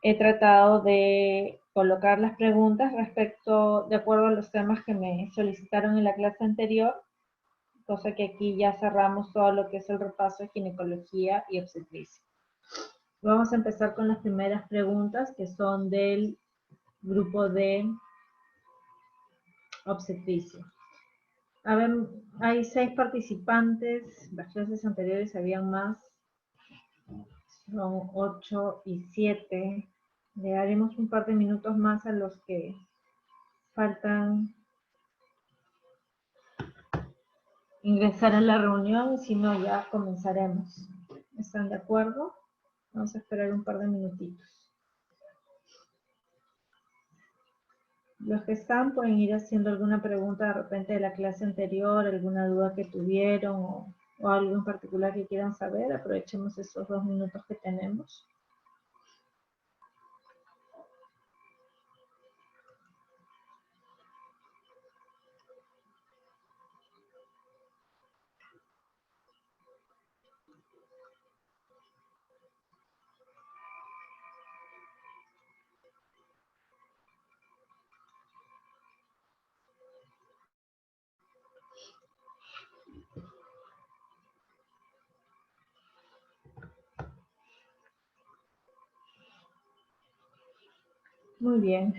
he tratado de colocar las preguntas de acuerdo a los temas que me solicitaron en la clase anterior, cosa que aquí ya cerramos todo lo que es el repaso de ginecología y obstetricia. Vamos a empezar con las primeras preguntas, que son del grupo de obstetricia. A ver, hay 6 participantes, las clases anteriores habían más, son 8 y 7. Le daremos un par de minutos más a los que faltan ingresar a la reunión, y si no ya comenzaremos. ¿Están de acuerdo? Vamos a esperar un par de minutitos. Los que están pueden ir haciendo alguna pregunta de repente de la clase anterior, alguna duda que tuvieron o algo en particular que quieran saber. Aprovechemos esos 2 minutos que tenemos. Muy bien,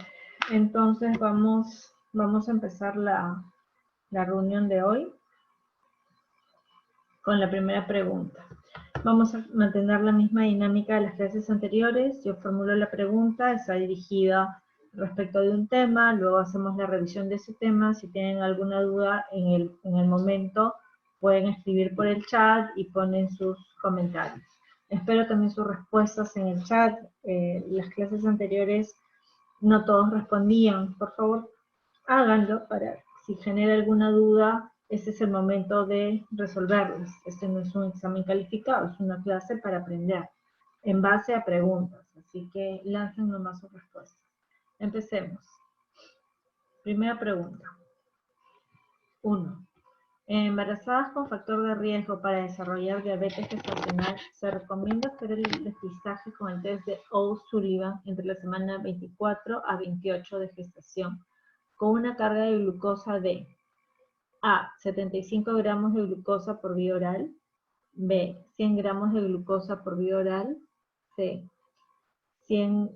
entonces vamos a empezar la reunión de hoy con la primera pregunta. Vamos a mantener la misma dinámica de las clases anteriores. Yo formulo la pregunta, está dirigida respecto de un tema, luego hacemos la revisión de ese tema. Si tienen alguna duda en el momento, pueden escribir por el chat y ponen sus comentarios. Espero también sus respuestas en el chat. Las clases anteriores no todos respondían. Por favor, háganlo para, si genera alguna duda, ese es el momento de resolverlos. Este no es un examen calificado, es una clase para aprender en base a preguntas. Así que lancen nomás sus respuestas. Empecemos. Primera pregunta. 1. En embarazadas con factor de riesgo para desarrollar diabetes gestacional, se recomienda hacer el despistaje con el test de O'Sullivan entre la semana 24 a 28 de gestación, con una carga de glucosa de A. 75 gramos de glucosa por vía oral. B. 100 gramos de glucosa por vía oral. C. 100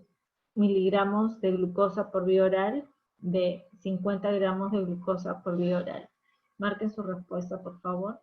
miligramos de glucosa por vía oral. D. 50 gramos de glucosa por vía oral. Marquen su respuesta, por favor.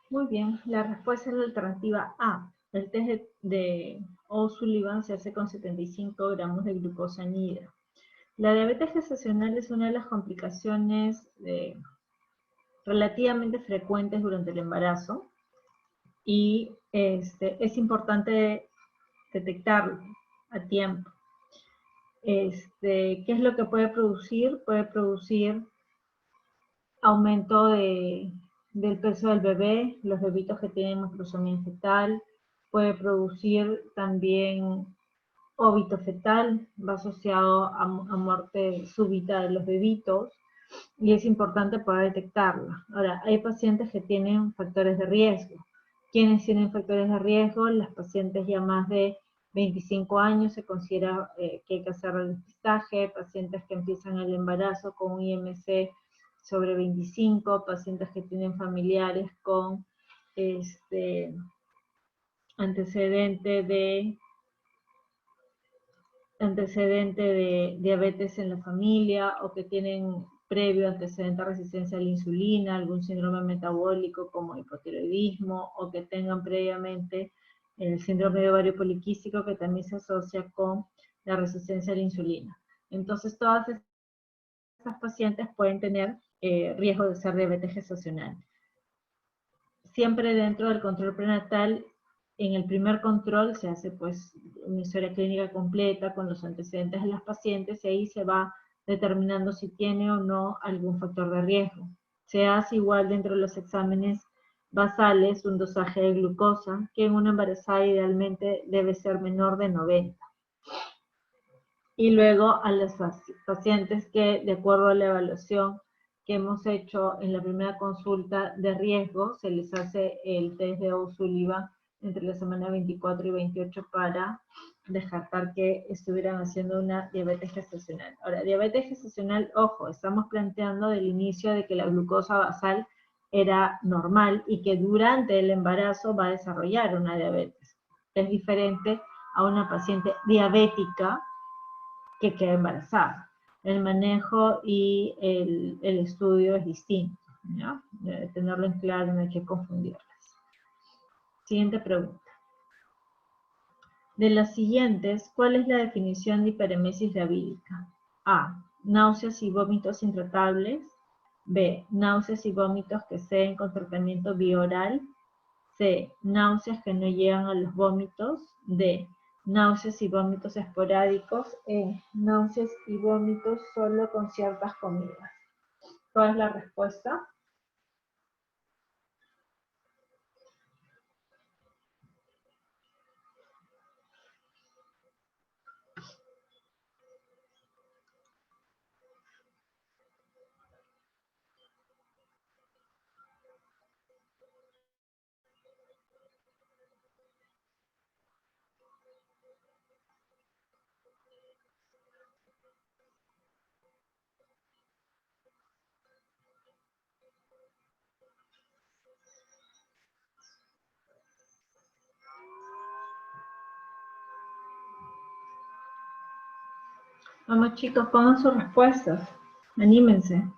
Muy bien, la respuesta es la alternativa A. El test de O'Sullivan se hace con 75 gramos de glucosa añadida. La diabetes gestacional es una de las complicaciones relativamente frecuentes durante el embarazo y es importante detectarlo a tiempo. ¿Qué es lo que puede producir? Puede producir aumento del peso del bebé, los bebitos que tienen macrosomía fetal, puede producir también óbito fetal, va asociado a muerte súbita de los bebitos, y es importante poder detectarla. Ahora, hay pacientes que tienen factores de riesgo. ¿Quiénes tienen factores de riesgo? Las pacientes ya más de 25 años se considera que hay que hacer el despistaje, pacientes que empiezan el embarazo con un IMC sobre 25, pacientes que tienen familiares con antecedente de diabetes en la familia, o que tienen previo antecedente a resistencia a la insulina, algún síndrome metabólico como hipotiroidismo, o que tengan previamente el síndrome de ovario poliquístico, que también se asocia con la resistencia a la insulina. Entonces, todas estas pacientes pueden tener riesgo de ser diabetes gestacional. Siempre dentro del control prenatal, en el primer control se hace pues una historia clínica completa con los antecedentes de las pacientes, y ahí se va determinando si tiene o no algún factor de riesgo. Se hace igual dentro de los exámenes basales un dosaje de glucosa, que en una embarazada idealmente debe ser menor de 90. Y luego a las pacientes que, de acuerdo a la evaluación que hemos hecho en la primera consulta de riesgo, se les hace el test de O'Sullivan entre la semana 24 y 28 para descartar que estuvieran haciendo una diabetes gestacional. Ahora, diabetes gestacional, ojo, estamos planteando del inicio de que la glucosa basal era normal y que durante el embarazo va a desarrollar una diabetes. Es diferente a una paciente diabética que queda embarazada. El manejo y el estudio es distinto, ¿ya? Debe tenerlo en claro, no hay que confundirlas. Siguiente pregunta. De las siguientes, ¿cuál es la definición de hiperemesis gravídica? A. Náuseas y vómitos intratables. B. Náuseas y vómitos que ceden con tratamiento bioral. C. Náuseas que no llegan a los vómitos. D. Náuseas y vómitos esporádicos. E. Náuseas y vómitos solo con ciertas comidas. ¿Cuál es la respuesta? Vamos chicos, pongan sus respuestas. Anímense.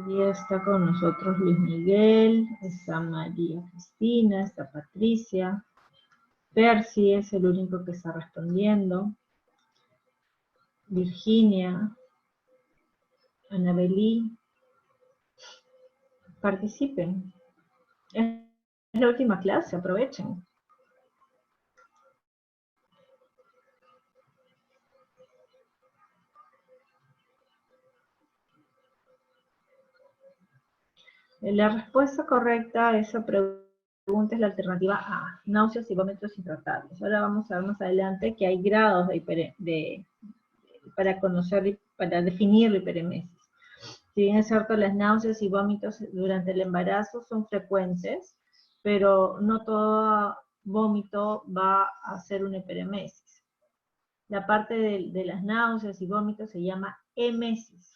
Ya está con nosotros Luis Miguel, está María Cristina, está Patricia, Percy es el único que está respondiendo, Virginia, Anabelí, participen. Es la última clase, aprovechen. La respuesta correcta a esa pregunta es la alternativa A, náuseas y vómitos intratables. Ahora vamos a ver más adelante que hay grados para conocer, para definir la hiperemesis. Si bien es cierto, las náuseas y vómitos durante el embarazo son frecuentes, pero no todo vómito va a ser una hiperemesis. La parte de las náuseas y vómitos se llama emesis.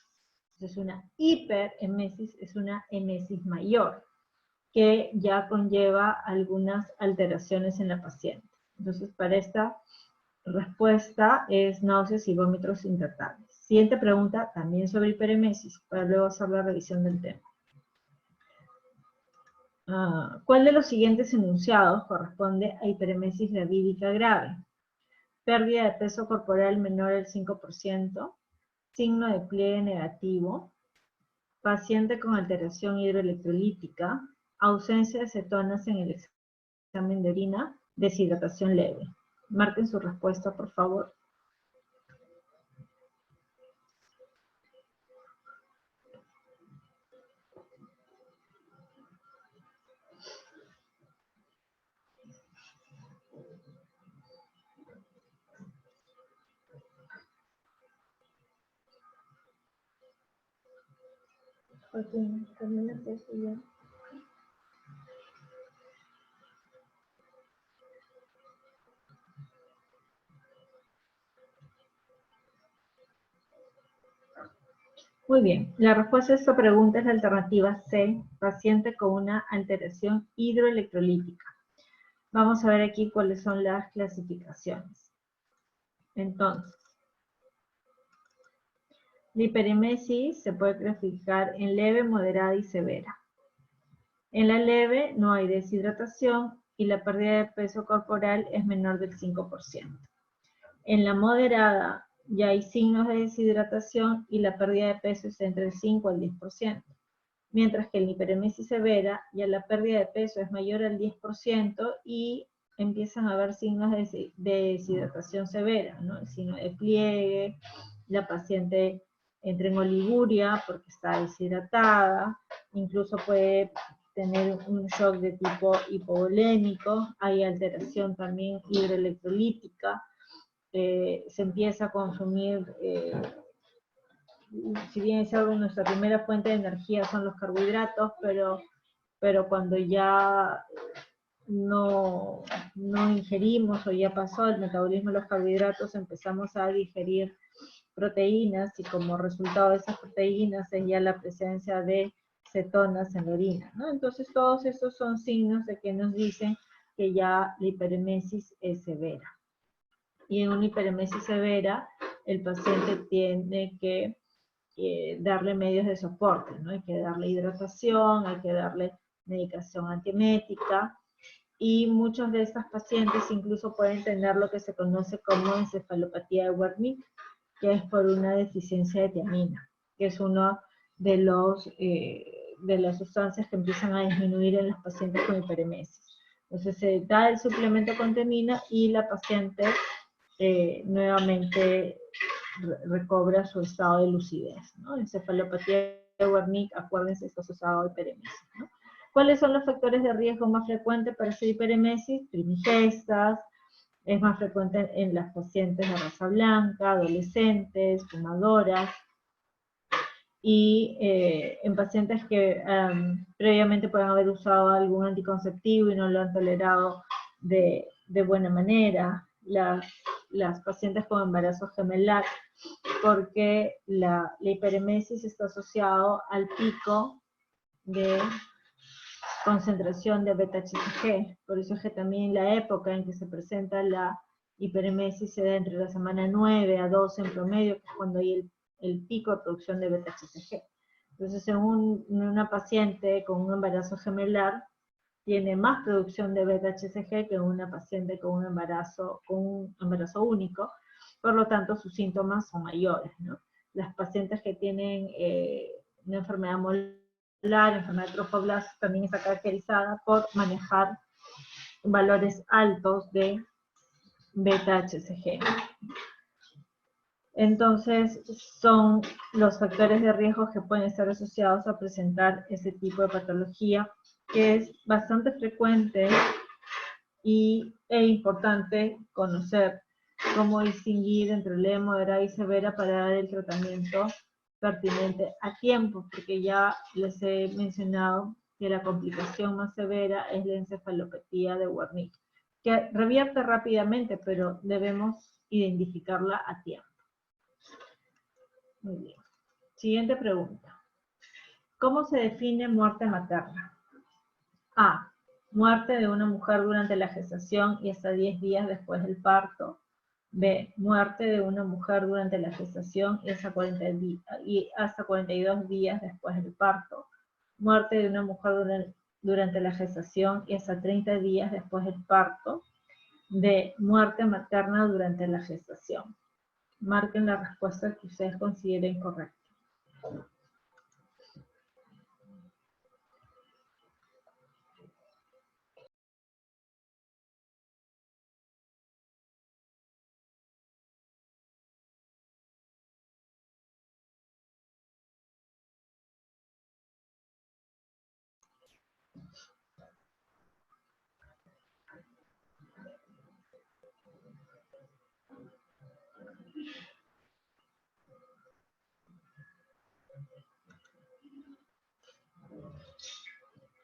Entonces, una hiperemesis es una emesis mayor, que ya conlleva algunas alteraciones en la paciente. Entonces, para esta respuesta es náuseas y vómitos intratables. Siguiente pregunta, también sobre hiperemesis, para luego hacer la revisión del tema. ¿Cuál de los siguientes enunciados corresponde a hiperemesis gravídica grave? Pérdida de peso corporal menor al 5%, signo de pliegue negativo, paciente con alteración hidroelectrolítica, ausencia de cetonas en el examen de orina, deshidratación leve. Marquen su respuesta, por favor. Muy bien, la respuesta a esta pregunta es la alternativa C, paciente con una alteración hidroelectrolítica. Vamos a ver aquí cuáles son las clasificaciones. Entonces, la hiperemesis se puede clasificar en leve, moderada y severa. En la leve no hay deshidratación y la pérdida de peso corporal es menor del 5%. En la moderada ya hay signos de deshidratación y la pérdida de peso es entre el 5 al 10%. Mientras que en la hiperemesis severa ya la pérdida de peso es mayor al 10% y empiezan a haber signos de deshidratación severa, ¿no? El signo de pliegue, la paciente entra en oliguria porque está deshidratada, incluso puede tener un shock de tipo hipovolémico, hay alteración también hidroelectrolítica, se empieza a consumir, si bien es algo, nuestra primera fuente de energía son los carbohidratos, pero cuando ya no ingerimos o ya pasó el metabolismo de los carbohidratos, empezamos a digerir proteínas y como resultado de esas proteínas es ya la presencia de cetonas en la orina, ¿no? Entonces todos estos son signos de que nos dicen que ya la hiperemesis es severa. Y en una hiperemesis severa, el paciente tiene que darle medios de soporte, ¿no? Hay que darle hidratación, hay que darle medicación antiemética, y muchos de estas pacientes incluso pueden tener lo que se conoce como encefalopatía de Wernicke, que es por una deficiencia de tiamina, que es uno de las sustancias que empiezan a disminuir en los pacientes con hiperemesis. Entonces se da el suplemento con tiamina y la paciente nuevamente recobra su estado de lucidez, ¿no? Encefalopatía de Wernicke, acuérdense, está asociado a hiperemesis, ¿no? ¿Cuáles son los factores de riesgo más frecuentes para hacer hiperemesis? Primigestas, es más frecuente en las pacientes de raza blanca, adolescentes, fumadoras, y en pacientes que previamente pueden haber usado algún anticonceptivo y no lo han tolerado de buena manera, las pacientes con embarazo gemelar, porque la hiperemesis está asociado al pico de concentración de beta-HCG, por eso es que también la época en que se presenta la hiperemesis se da entre la semana 9 a 12 en promedio, que es cuando hay el pico de producción de beta-HCG. Entonces, en una paciente con un embarazo gemelar, tiene más producción de beta-HCG que una paciente con un embarazo único, por lo tanto sus síntomas son mayores, ¿no? Las pacientes que tienen una enfermedad molecular, la enfermedad de trofoblast también está caracterizada por manejar valores altos de beta-HCG. Entonces, son los factores de riesgo que pueden estar asociados a presentar ese tipo de patología, que es bastante frecuente e importante conocer cómo distinguir entre leve, moderada y severa para dar el tratamiento pertinente a tiempo, porque ya les he mencionado que la complicación más severa es la encefalopatía de Wernicke, que revierte rápidamente, pero debemos identificarla a tiempo. Muy bien. Siguiente pregunta. ¿Cómo se define muerte materna? A. Muerte de una mujer durante la gestación y hasta 10 días después del parto. B. Muerte de una mujer durante la gestación y hasta 42 días después del parto. Muerte de una mujer durante la gestación y hasta 30 días después del parto. D. Muerte materna durante la gestación. Marquen la respuesta que ustedes consideren correcta.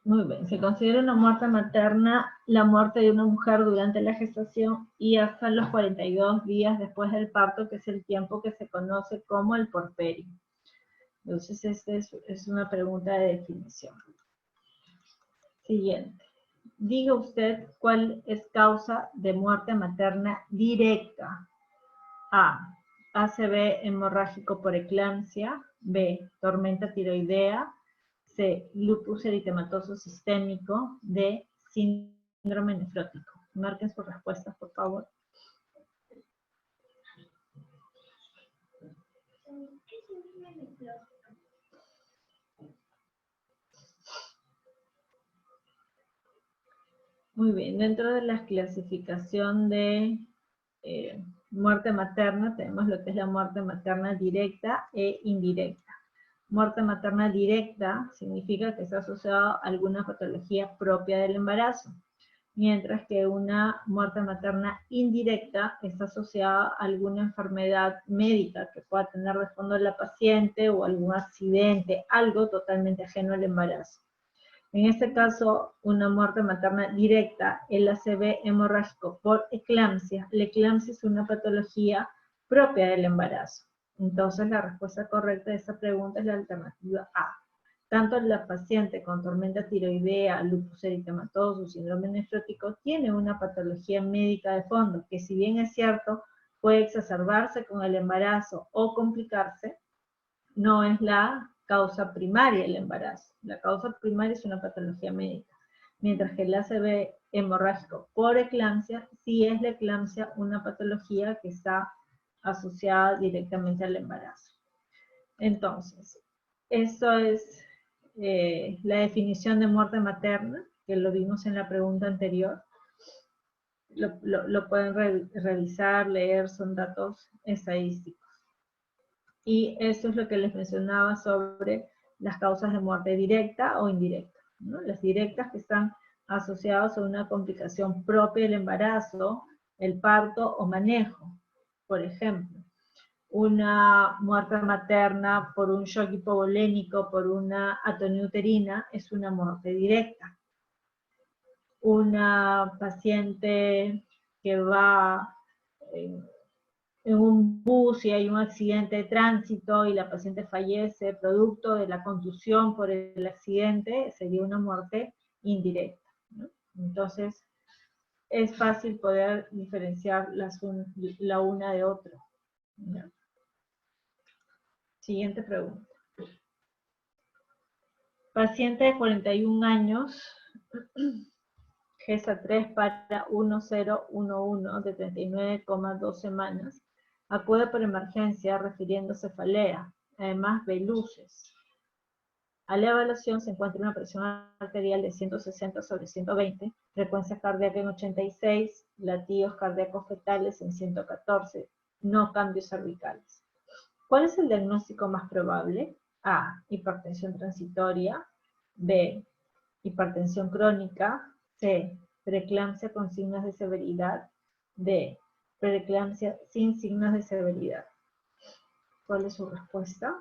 Muy bien, se considera una muerte materna la muerte de una mujer durante la gestación y hasta los 42 días después del parto, que es el tiempo que se conoce como el puerperio. Entonces, esta es una pregunta de definición. Siguiente. Diga usted cuál es causa de muerte materna directa. A. ACV hemorrágico por eclampsia. B. Tormenta tiroidea. C. Lupus eritematoso sistémico. D. Síndrome nefrótico. Marquen sus respuestas, por favor. Muy bien, dentro de la clasificación de muerte materna, tenemos lo que es la muerte materna directa e indirecta. Muerte materna directa significa que está asociada a alguna patología propia del embarazo, mientras que una muerte materna indirecta está asociada a alguna enfermedad médica que pueda tener de fondo la paciente o algún accidente, algo totalmente ajeno al embarazo. En este caso, una muerte materna directa, el ACV hemorrágico por eclampsia. La eclampsia es una patología propia del embarazo. Entonces, la respuesta correcta de esta pregunta es la alternativa A. Tanto la paciente con tormenta tiroidea, lupus eritematoso, síndrome nefrótico, tiene una patología médica de fondo, que si bien es cierto, puede exacerbarse con el embarazo o complicarse, no es la causa primaria del embarazo. La causa primaria es una patología médica, mientras que el ACV hemorrágico por eclampsia, sí es la eclampsia una patología que está asociada directamente al embarazo. Entonces, esto es la definición de muerte materna, que lo vimos en la pregunta anterior. Lo pueden revisar, leer, son datos estadísticos. Y esto es lo que les mencionaba sobre las causas de muerte directa o indirecta, ¿no? Las directas que están asociadas a una complicación propia del embarazo, el parto o manejo. Por ejemplo, una muerte materna por un shock hipovolémico, por una atonía uterina, es una muerte directa. Una paciente que va en un bus y hay un accidente de tránsito y la paciente fallece producto de la contusión por el accidente, sería una muerte indirecta, ¿no? Entonces, es fácil poder diferenciar la una de otra, ¿no? Siguiente pregunta. Paciente de 41 años, GESA 3 para 1011 de 39,2 semanas, acude por emergencia refiriendo cefalea, además ve luces. A la evaluación se encuentra una presión arterial de 160/120, frecuencia cardíaca en 86, latidos cardíacos fetales en 114, no cambios cervicales. ¿Cuál es el diagnóstico más probable? A. Hipertensión transitoria. B. Hipertensión crónica. C. Preeclampsia con signos de severidad. D. Preeclampsia sin signos de severidad. ¿Cuál es su respuesta?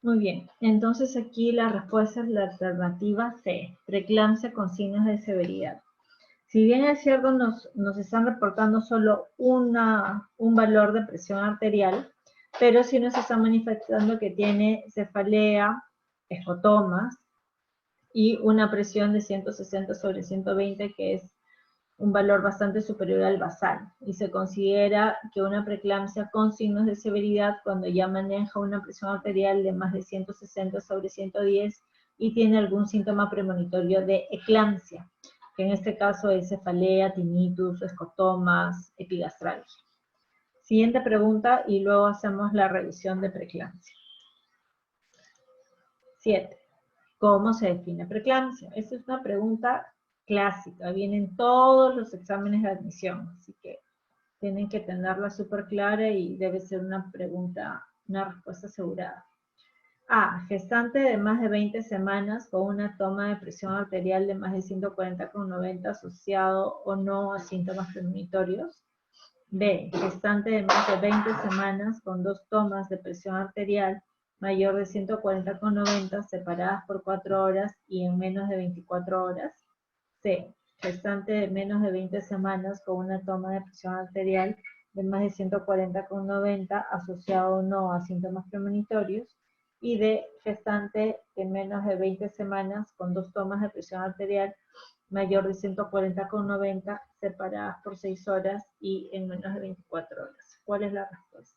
Muy bien, entonces aquí la respuesta es la alternativa C, preeclampsia con signos de severidad. Si bien es cierto, nos están reportando solo un valor de presión arterial, pero sí nos está manifestando que tiene cefalea, escotomas y una presión de 160/120, que es un valor bastante superior al basal, y se considera que una preeclampsia con signos de severidad, cuando ya maneja una presión arterial de más de 160/110, y tiene algún síntoma premonitorio de eclampsia, que en este caso es cefalea, tinnitus, escotomas, epigastralgia. Siguiente pregunta y luego hacemos la revisión de preeclampsia. 7. ¿Cómo se define preeclampsia? Esta es una pregunta clásica, viene en todos los exámenes de admisión, así que tienen que tenerla súper clara y debe ser una pregunta, una respuesta asegurada. A. Gestante de más de 20 semanas con una toma de presión arterial de más de 140/90 asociado o no a síntomas premonitorios. B. Gestante de más de 20 semanas con 2 tomas de presión arterial mayor de 140/90 separadas por 4 horas y en menos de 24 horas. C. Gestante de menos de 20 semanas con una toma de presión arterial de más de 140/90 asociado o no a síntomas premonitorios. Y D. Gestante de menos de 20 semanas con 2 tomas de presión arterial mayor de 140/90 separadas por 6 horas y en menos de 24 horas. ¿Cuál es la respuesta?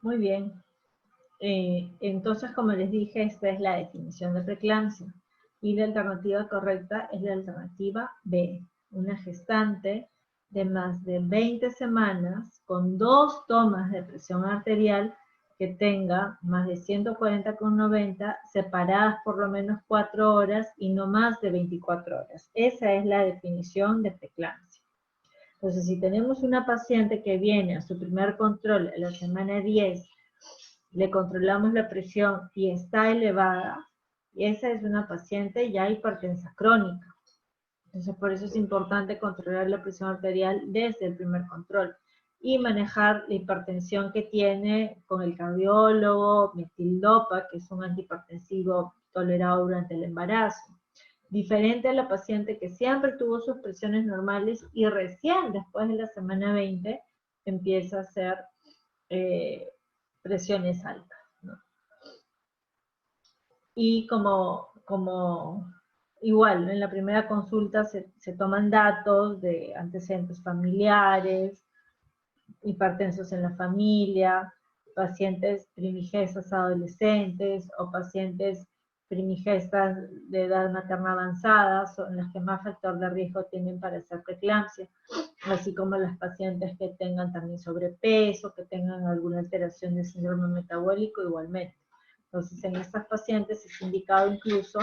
Muy bien. Entonces, como les dije, esta es la definición de preeclampsia. Y la alternativa correcta es la alternativa B. Una gestante de más de 20 semanas con 2 tomas de presión arterial que tenga más de 140/90 separadas por lo menos 4 horas y no más de 24 horas. Esa es la definición de preeclampsia. Entonces, si tenemos una paciente que viene a su primer control a la semana 10, le controlamos la presión y está elevada, y esa es una paciente ya hipertensa crónica. Entonces, por eso es importante controlar la presión arterial desde el primer control y manejar la hipertensión que tiene con el cardiólogo, metildopa, que es un antihipertensivo tolerado durante el embarazo. Diferente a la paciente que siempre tuvo sus presiones normales y recién después de la semana 20 empieza a hacer presiones altas, ¿no? Y como igual, en la primera consulta se toman datos de antecedentes familiares, hipertensos en la familia, pacientes primigestas adolescentes o pacientes primigestas de edad materna avanzada, son las que más factor de riesgo tienen para hacer preeclampsia, así como las pacientes que tengan también sobrepeso, que tengan alguna alteración del síndrome metabólico igualmente. Entonces, en estas pacientes es indicado incluso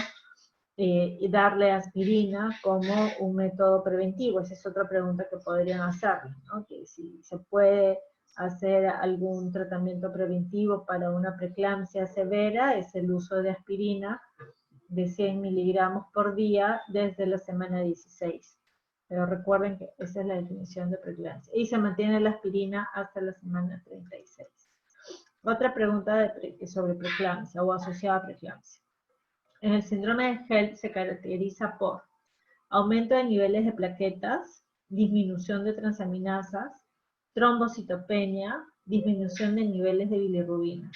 darle aspirina como un método preventivo. Esa es otra pregunta que podrían hacerle, ¿no? Que si se puede hacer algún tratamiento preventivo para una preeclampsia severa, es el uso de aspirina de 100 miligramos por día desde la semana 16. Pero recuerden que esa es la definición de preeclampsia. Y se mantiene la aspirina hasta la semana 36. Otra pregunta sobre preeclampsia o asociada a preeclampsia. En el síndrome de HELLP se caracteriza por aumento de niveles de plaquetas, disminución de transaminasas, trombocitopenia, disminución de niveles de bilirrubina.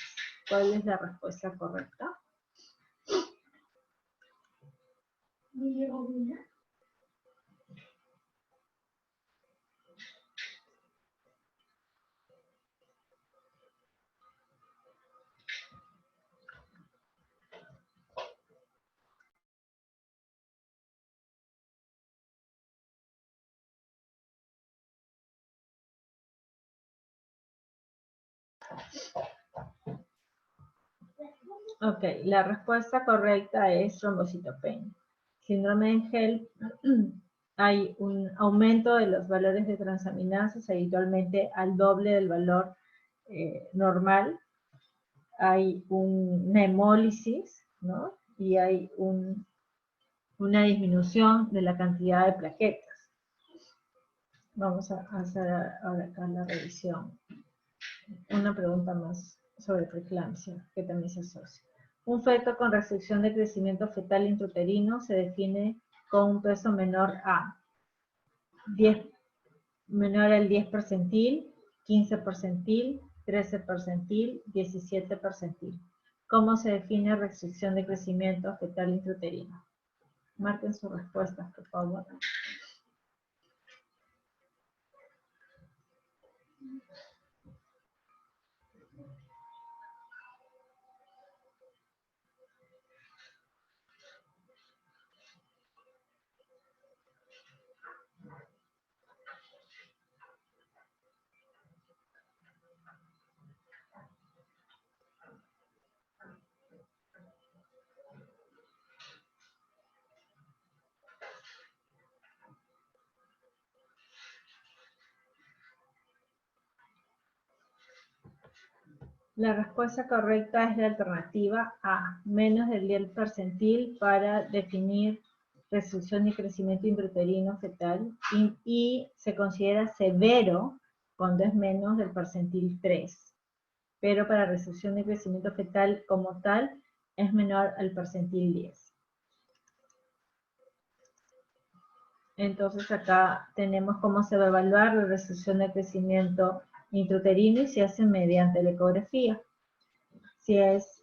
¿Cuál es la respuesta correcta? Bilirrubina. Ok, la respuesta correcta es trombocitopenia. Síndrome de HELLP hay un aumento de los valores de transaminasas, habitualmente al doble del valor normal. Hay una hemólisis, ¿no? Y hay una disminución de la cantidad de plaquetas. Vamos a hacer ahora acá la revisión. Una pregunta más sobre preeclampsia, que también se asocia. Un feto con restricción de crecimiento fetal intrauterino se define con un peso menor a 10, menor al 10 percentil, 15 percentil, 13 percentil, 17 percentil. ¿Cómo se define restricción de crecimiento fetal intrauterino? Marquen sus respuestas, por favor. La respuesta correcta es la alternativa A, menos del 10 percentil para definir restricción y crecimiento intrauterino fetal y se considera severo cuando es menos del percentil 3. Pero para restricción de crecimiento fetal como tal es menor al percentil 10. Entonces acá tenemos cómo se va a evaluar la restricción de crecimiento intrauterino y se hace mediante la ecografía. Si es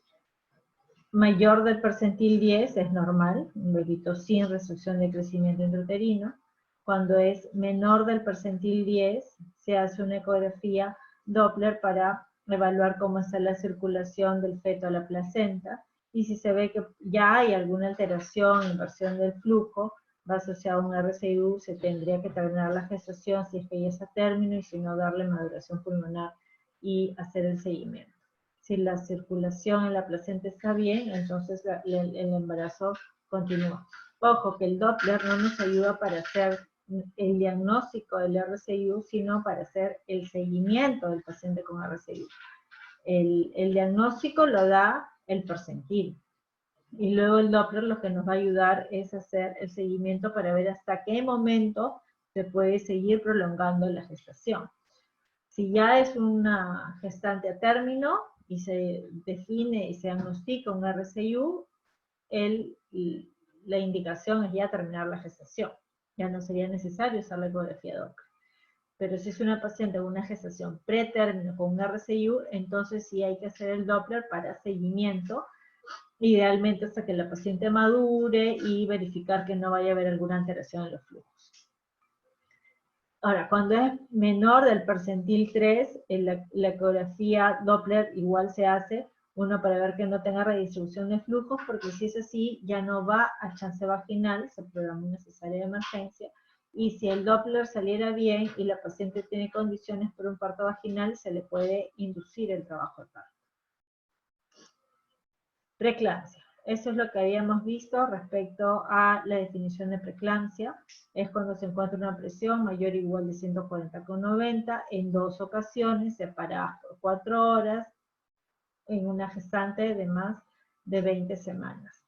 mayor del percentil 10 es normal, un bebito sin restricción de crecimiento intrauterino. Cuando es menor del percentil 10 se hace una ecografía Doppler para evaluar cómo está la circulación del feto a la placenta, y si se ve que ya hay alguna alteración, inversión del flujo, va asociado a un RCIU, se tendría que terminar la gestación si es que ya está a término, y si no, darle maduración pulmonar y hacer el seguimiento. Si la circulación en la placenta está bien, entonces el embarazo continúa. Ojo, que el Doppler no nos ayuda para hacer el diagnóstico del RCIU, sino para hacer el seguimiento del paciente con RCIU. El diagnóstico lo da el percentil. Y luego el Doppler lo que nos va a ayudar es hacer el seguimiento para ver hasta qué momento se puede seguir prolongando la gestación. Si ya es una gestante a término y se define y se diagnostica un RCIU, la indicación es ya terminar la gestación. Ya no sería necesario usar la ecografía Doppler. Pero si es una paciente con una gestación pretérmino con un RCIU, entonces sí hay que hacer el Doppler para seguimiento, idealmente hasta que la paciente madure y verificar que no vaya a haber alguna alteración en los flujos. Ahora, cuando es menor del percentil 3, la ecografía Doppler igual se hace, uno para ver que no tenga redistribución de flujos, porque si es así, ya no va a chance vaginal, se programa una cesárea de emergencia, y si el Doppler saliera bien y la paciente tiene condiciones por un parto vaginal, se le puede inducir el trabajo de parto. Preeclampsia. Eso es lo que habíamos visto respecto a la definición de preeclampsia. Es cuando se encuentra una presión mayor o igual de 140,90 en 2 ocasiones, separadas por 4 horas, en una gestante de más de 20 semanas.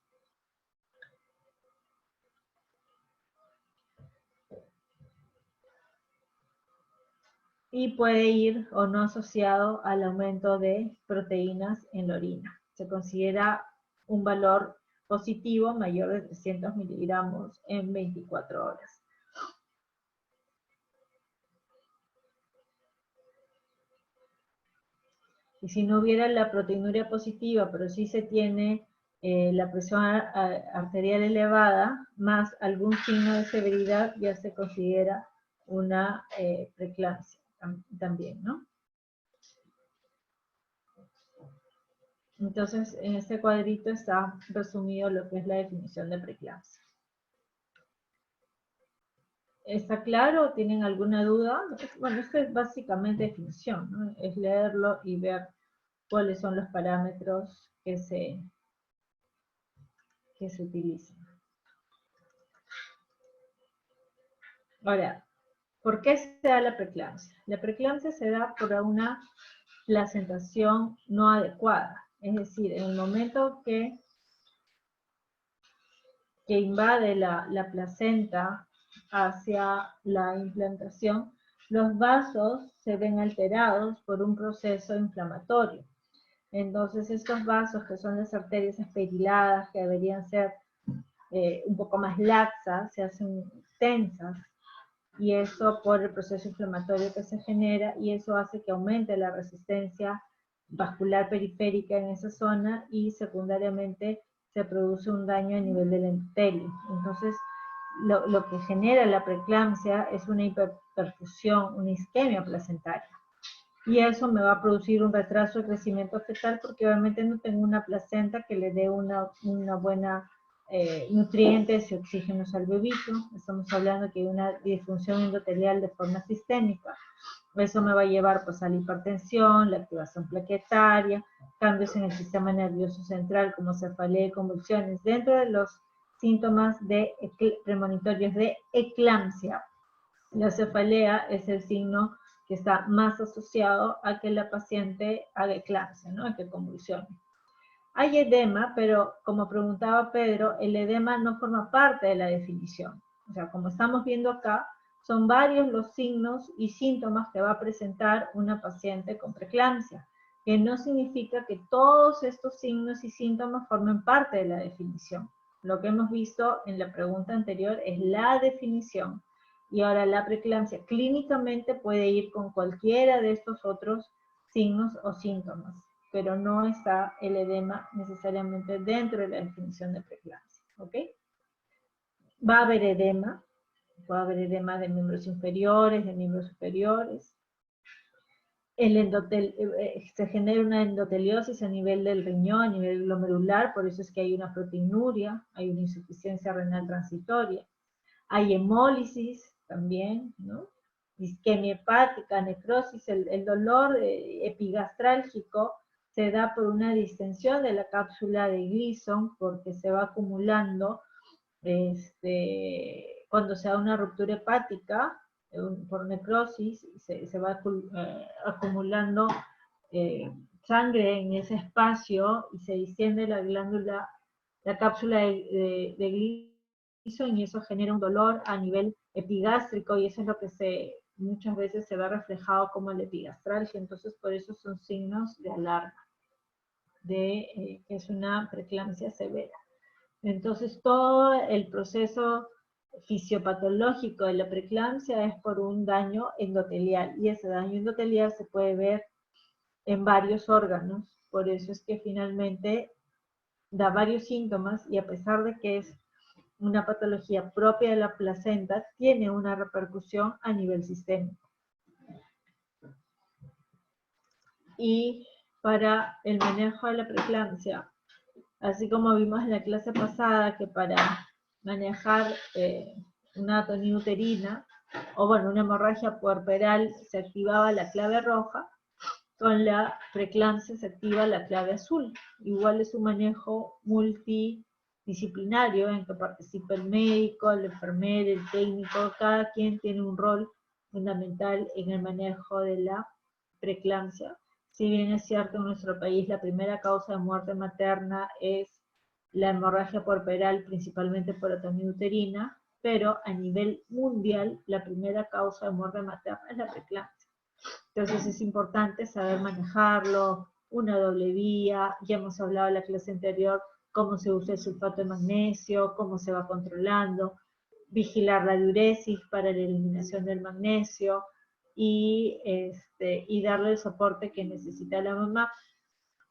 Y puede ir o no asociado al aumento de proteínas en la orina. Se considera un valor positivo mayor de 300 miligramos en 24 horas. Y si no hubiera la proteinuria positiva, pero sí se tiene la presión arterial elevada, más algún signo de severidad, ya se considera una preeclampsia también, ¿no? Entonces, en este cuadrito está resumido lo que es la definición de preeclampsia. ¿Está claro? ¿Tienen alguna duda? Bueno, esto es básicamente definición, ¿no? Es leerlo y ver cuáles son los parámetros que se utilizan. Ahora, ¿por qué se da la preeclampsia? La preeclampsia se da por una placentación no adecuada. Es decir, en el momento que invade la placenta hacia la implantación, los vasos se ven alterados por un proceso inflamatorio. Entonces estos vasos, que son las arterias esperiladas, que deberían ser un poco más laxas, se hacen tensas, y eso por el proceso inflamatorio que se genera, y eso hace que aumente la resistencia vascular periférica en esa zona, y secundariamente se produce un daño a nivel del endotelio. Entonces, lo que genera la preeclampsia es una hiperperfusión, una isquemia placentaria. Y eso me va a producir un retraso de crecimiento fetal, porque obviamente no tengo una placenta que le dé una buena nutrientes y oxígenos al bebito. Estamos hablando que hay una disfunción endotelial de forma sistémica. Eso me va a llevar pues a la hipertensión, la activación plaquetaria, cambios en el sistema nervioso central como cefalea y convulsiones. Dentro de los síntomas premonitorios de eclampsia, la cefalea es el signo que está más asociado a que la paciente haga eclampsia, ¿no? A que convulsione. Hay edema, pero como preguntaba Pedro, el edema no forma parte de la definición. O sea, como estamos viendo acá, son varios los signos y síntomas que va a presentar una paciente con preeclampsia, que no significa que todos estos signos y síntomas formen parte de la definición. Lo que hemos visto en la pregunta anterior es la definición. Y ahora la preeclampsia clínicamente puede ir con cualquiera de estos otros signos o síntomas, pero no está el edema necesariamente dentro de la definición de preeclampsia, ¿ok? Va a haber edema, puede haber edema de miembros inferiores, de miembros superiores. Se genera una endoteliosis a nivel del riñón, a nivel glomerular, por eso es que hay una proteinuria, hay una insuficiencia renal transitoria. Hay hemólisis también, ¿no? Isquemia hepática, necrosis, el dolor epigastrálgico se da por una distensión de la cápsula de Gleason, porque se va acumulando, cuando se da una ruptura hepática por necrosis, se va acumulando sangre en ese espacio y se distiende la glándula, la cápsula de Gleason, y eso genera un dolor a nivel epigástrico, y eso es lo que muchas veces se ve reflejado como el epigastralgia. Entonces por eso son signos de alarma de que es una preeclampsia severa. Entonces todo el proceso fisiopatológico de la preeclampsia es por un daño endotelial, y ese daño endotelial se puede ver en varios órganos. Por eso es que finalmente da varios síntomas, y a pesar de que es una patología propia de la placenta, tiene una repercusión a nivel sistémico. Y para el manejo de la preeclampsia, así como vimos en la clase pasada que para manejar una atonía uterina, o bueno, una hemorragia puerperal, se activaba la clave roja, con la preeclampsia se activa la clave azul. Igual es un manejo multidisciplinario en que participa el médico, el enfermero, el técnico. Cada quien tiene un rol fundamental en el manejo de la preeclampsia. Si bien es cierto, en nuestro país la primera causa de muerte materna es la hemorragia puerperal, principalmente por atonía uterina, pero a nivel mundial la primera causa de muerte materna es la preeclampsia. Entonces es importante saber manejarlo, una doble vía. Ya hemos hablado en la clase anterior cómo se usa el sulfato de magnesio, cómo se va controlando, vigilar la diuresis para la eliminación del magnesio, y darle el soporte que necesita la mamá,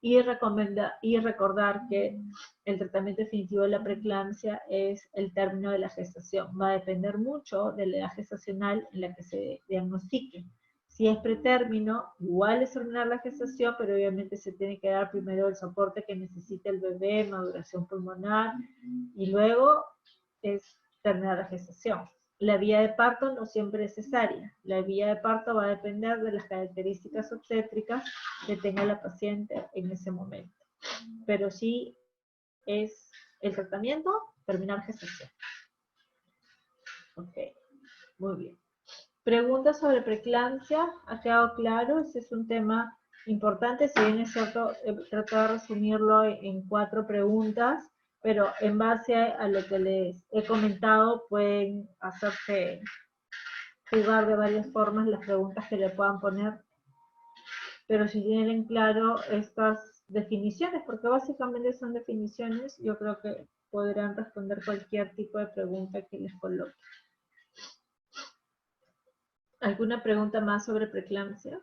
y recordar que el tratamiento definitivo de la preeclampsia es el término de la gestación. Va a depender mucho de la edad gestacional en la que se diagnostique. Si es pretérmino, igual es terminar la gestación, pero obviamente se tiene que dar primero el soporte que necesita el bebé, maduración pulmonar, y luego es terminar la gestación. La vía de parto no siempre es cesárea. La vía de parto va a depender de las características obstétricas que tenga la paciente en ese momento. Pero sí es el tratamiento, terminar gestación. Ok. Muy bien. Preguntas sobre preeclampsia, ¿ha quedado claro? Ese es un tema importante, si bien es cierto, he tratado de resumirlo en 4 preguntas, pero en base a lo que les he comentado, pueden hacerse jugar de varias formas las preguntas que le puedan poner, pero si tienen claro estas definiciones, porque básicamente son definiciones, yo creo que podrán responder cualquier tipo de pregunta que les coloque. ¿Alguna pregunta más sobre preeclampsia?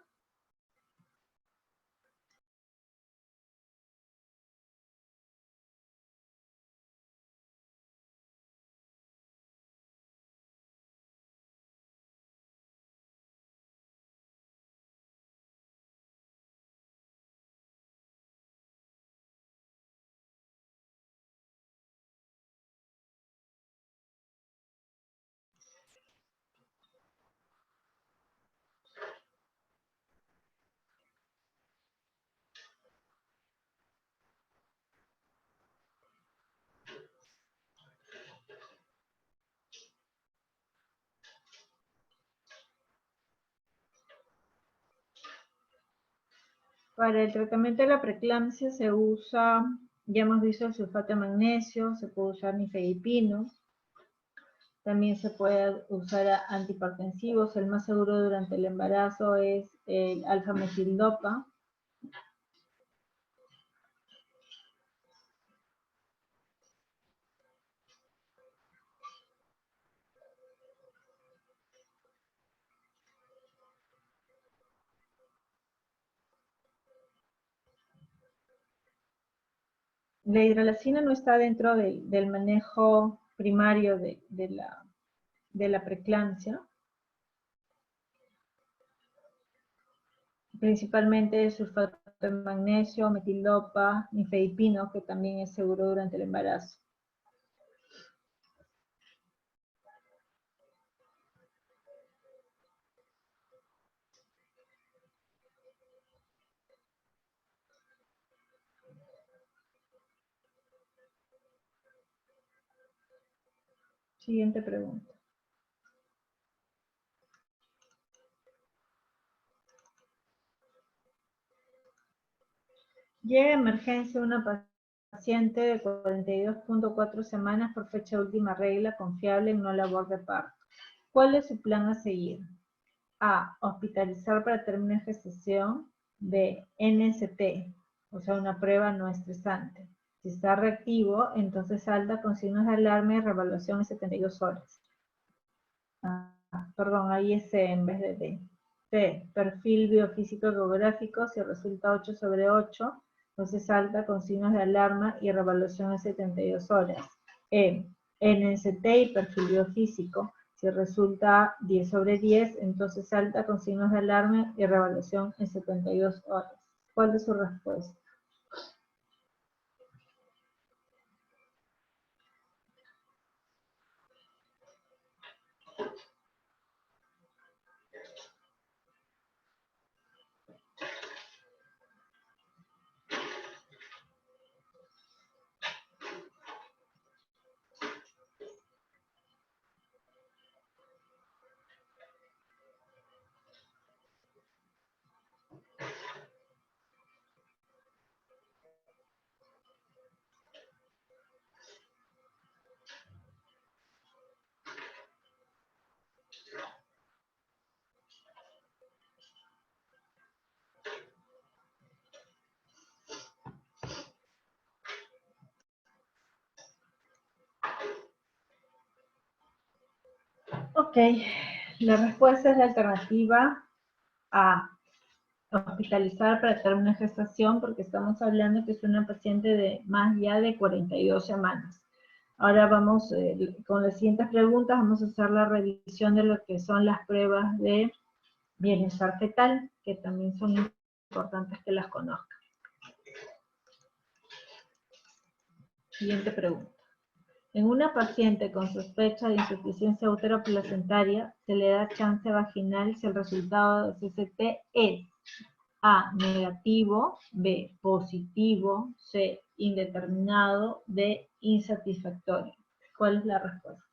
Para el tratamiento de la preeclampsia se usa, ya hemos visto el sulfato de magnesio, se puede usar nifedipino, también se puede usar antihipertensivos, el más seguro durante el embarazo es el alfa-metildopa. La hidralacina no está dentro del manejo primario de la preeclampsia. Principalmente el sulfato de magnesio, metildopa, nifedipino, que también es seguro durante el embarazo. Siguiente pregunta. Llega a emergencia una paciente de 42.4 semanas por fecha de última regla, confiable en no labor de parto. ¿Cuál es su plan a seguir? A. Hospitalizar para término de gestación. B. NST, o sea, una prueba no estresante. Si está reactivo, entonces salta con signos de alarma y reevaluación en 72 horas. Perdón, ahí es C en vez de D. C. Perfil biofísico geográfico, si resulta 8/8, entonces salta con signos de alarma y reevaluación en 72 horas. E. NST y perfil biofísico, si resulta 10/10, entonces salta con signos de alarma y reevaluación en 72 horas. ¿Cuál es su respuesta? Ok, la respuesta es la alternativa A. Hospitalizar para término de gestación, porque estamos hablando que es una paciente de más ya de 42 semanas. Ahora vamos, con las siguientes preguntas, vamos a hacer la revisión de lo que son las pruebas de bienestar fetal, que también son importantes que las conozcan. Siguiente pregunta. En una paciente con sospecha de insuficiencia útero-placentaria, se le da chance vaginal si el resultado de CCT es A, negativo, B, positivo, C, indeterminado, D, insatisfactorio. ¿Cuál es la respuesta?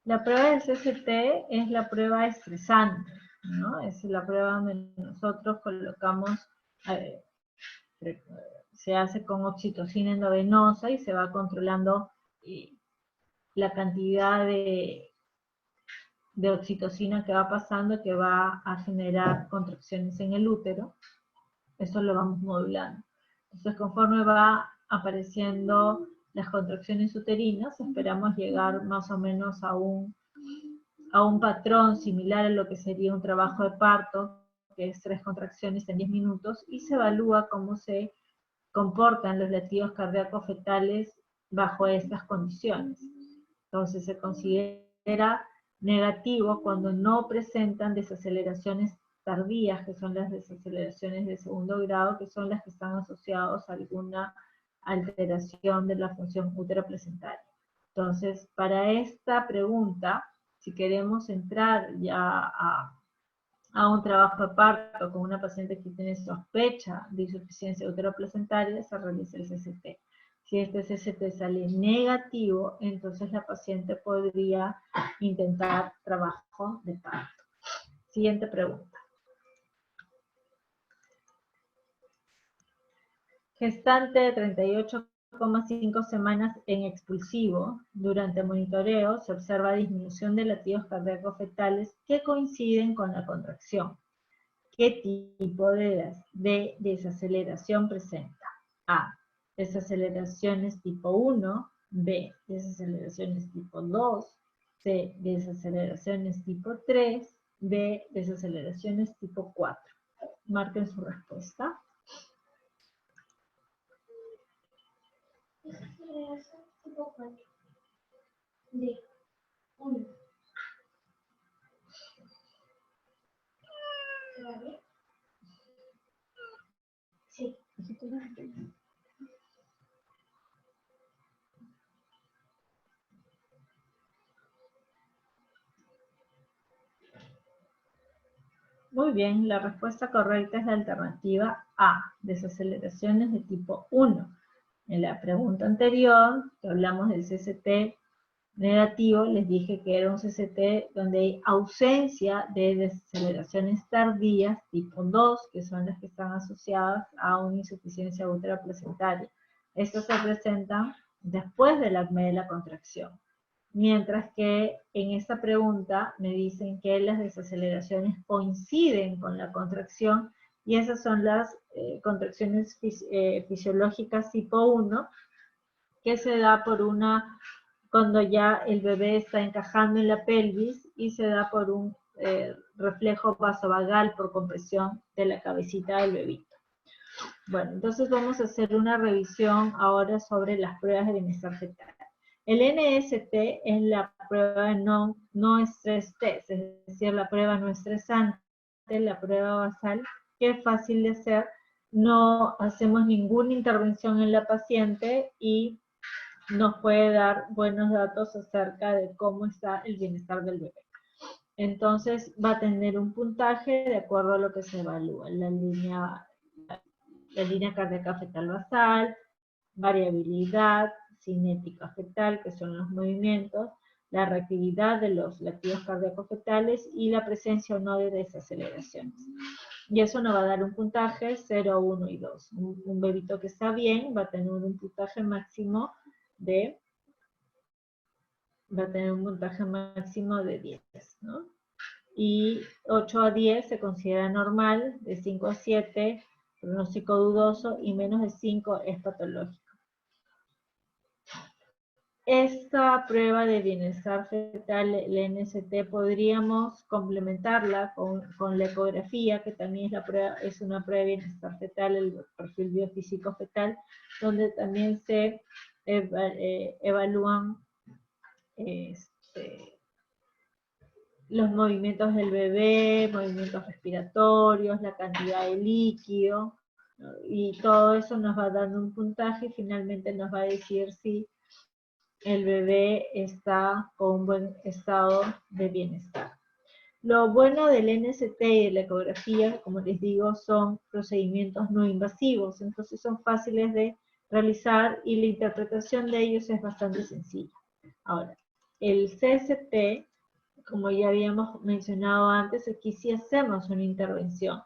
La prueba del CCT es la prueba estresante, ¿no? Es la prueba donde nosotros colocamos, se hace con oxitocina endovenosa y se va controlando la cantidad de oxitocina que va pasando, que va a generar contracciones en el útero. Eso lo vamos modulando. Entonces, conforme va apareciendo las contracciones uterinas, esperamos llegar más o menos a un patrón similar a lo que sería un trabajo de parto, que es 3 contracciones en 10 minutos, y se evalúa cómo se comportan los latidos cardíacos fetales bajo estas condiciones. Entonces se considera negativo cuando no presentan desaceleraciones tardías, que son las desaceleraciones de segundo grado, que son las que están asociadas a alguna alteración de la función útero-placentaria. Entonces, para esta pregunta, si queremos entrar ya a un trabajo de parto con una paciente que tiene sospecha de insuficiencia útero-placentaria, se realiza el CCT. Si este CCT sale negativo, entonces la paciente podría intentar trabajo de parto. Siguiente pregunta. Gestante de 38,5 semanas en expulsivo. Durante monitoreo se observa disminución de latidos cardíacos fetales que coinciden con la contracción. ¿Qué tipo de desaceleración presenta? A. Desaceleraciones tipo 1. B. Desaceleraciones tipo 2. C. Desaceleraciones tipo 3. D. Desaceleraciones tipo 4. Marquen su respuesta. Desaceleración tipo 4. D. 1. ¿Será bien? Sí. Muy bien, la respuesta correcta es la alternativa A, desaceleraciones de tipo 1. En la pregunta anterior, que hablamos del CCT negativo, les dije que era un CCT donde hay ausencia de desaceleraciones tardías tipo 2, que son las que están asociadas a una insuficiencia útero-placentaria. Estas se presentan después del acme de la contracción. Mientras que en esta pregunta me dicen que las desaceleraciones coinciden con la contracción y esas son las contracciones fisiológicas tipo 1 que se da por cuando ya el bebé está encajando en la pelvis y se da por un reflejo vasovagal por compresión de la cabecita del bebito. Bueno, entonces vamos a hacer una revisión ahora sobre las pruebas de bienestar fetal. El NST es la prueba no estrés test, es decir, la prueba no estresante, la prueba basal, que es fácil de hacer, no hacemos ninguna intervención en la paciente y nos puede dar buenos datos acerca de cómo está el bienestar del bebé. Entonces va a tener un puntaje de acuerdo a lo que se evalúa, la línea cardíaca fetal basal, variabilidad, cinética fetal, que son los movimientos, la reactividad de los latidos cardíacos fetales y la presencia o no de desaceleraciones. Y eso nos va a dar un puntaje 0, 1 y 2. Un bebito que está bien va a tener un puntaje máximo de 10, ¿no? Y 8 a 10 se considera normal, de 5 a 7 pronóstico dudoso y menos de 5 es patológico. Esta prueba de bienestar fetal, el NST, podríamos complementarla con la ecografía, que también es una prueba de bienestar fetal, el perfil biofísico fetal, donde también se evalúan los movimientos del bebé, movimientos respiratorios, la cantidad de líquido, ¿no? Y todo eso nos va dando un puntaje y finalmente nos va a decir si el bebé está con un buen estado de bienestar. Lo bueno del NST y de la ecografía, como les digo, son procedimientos no invasivos, entonces son fáciles de realizar y la interpretación de ellos es bastante sencilla. Ahora, el CST, como ya habíamos mencionado antes, aquí sí hacemos una intervención.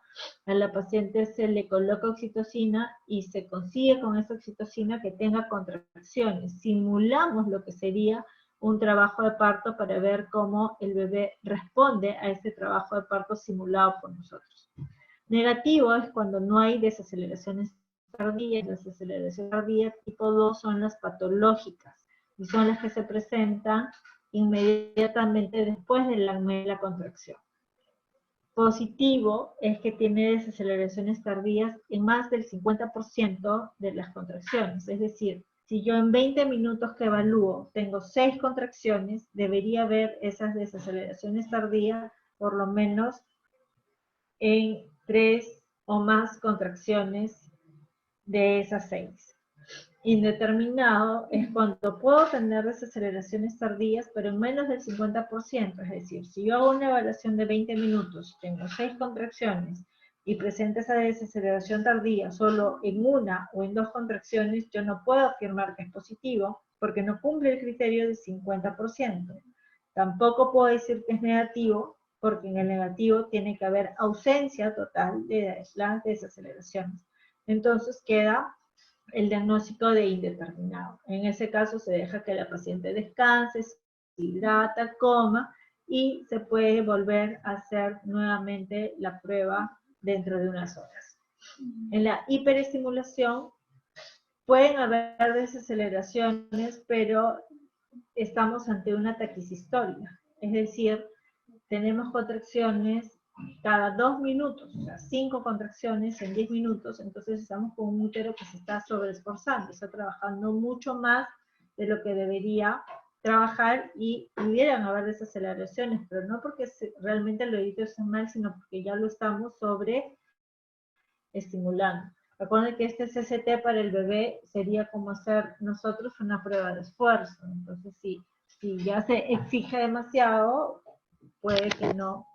A la paciente se le coloca oxitocina y se consigue con esa oxitocina que tenga contracciones. Simulamos lo que sería un trabajo de parto para ver cómo el bebé responde a ese trabajo de parto simulado por nosotros. Negativo es cuando no hay desaceleraciones tardías. Las desaceleraciones tardías tipo 2 son las patológicas y son las que se presentan inmediatamente después de la contracción. Positivo es que tiene desaceleraciones tardías en más del 50% de las contracciones, es decir, si yo en 20 minutos que evalúo tengo 6 contracciones, debería haber esas desaceleraciones tardías por lo menos en 3 o más contracciones de esas 6. Indeterminado es cuando puedo tener desaceleraciones tardías, pero en menos del 50%, es decir, si yo hago una evaluación de 20 minutos, tengo 6 contracciones y presenta esa desaceleración tardía solo en 1 o en 2 contracciones, yo no puedo afirmar que es positivo porque no cumple el criterio del 50%. Tampoco puedo decir que es negativo porque en el negativo tiene que haber ausencia total de las desaceleraciones. Entonces queda el diagnóstico de indeterminado. En ese caso se deja que la paciente descanse, se hidrata, coma y se puede volver a hacer nuevamente la prueba dentro de unas horas. En la hiperestimulación pueden haber desaceleraciones, pero estamos ante una taquisistolia, es decir, tenemos contracciones cada 2 minutos, o sea, 5 contracciones en 10 minutos, entonces estamos con un útero que se está sobreesforzando, está trabajando mucho más de lo que debería trabajar y pudieran haber desaceleraciones, pero no porque realmente el bebito esté mal, sino porque ya lo estamos sobreestimulando. Recuerden que este CCT para el bebé sería como hacer nosotros una prueba de esfuerzo, entonces si ya se exige demasiado, puede que no.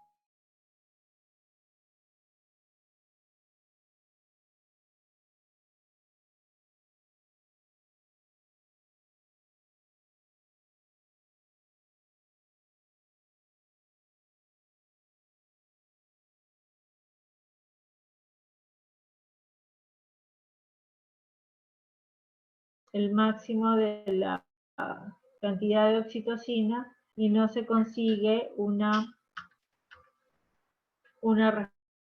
El máximo de la cantidad de oxitocina y no se consigue una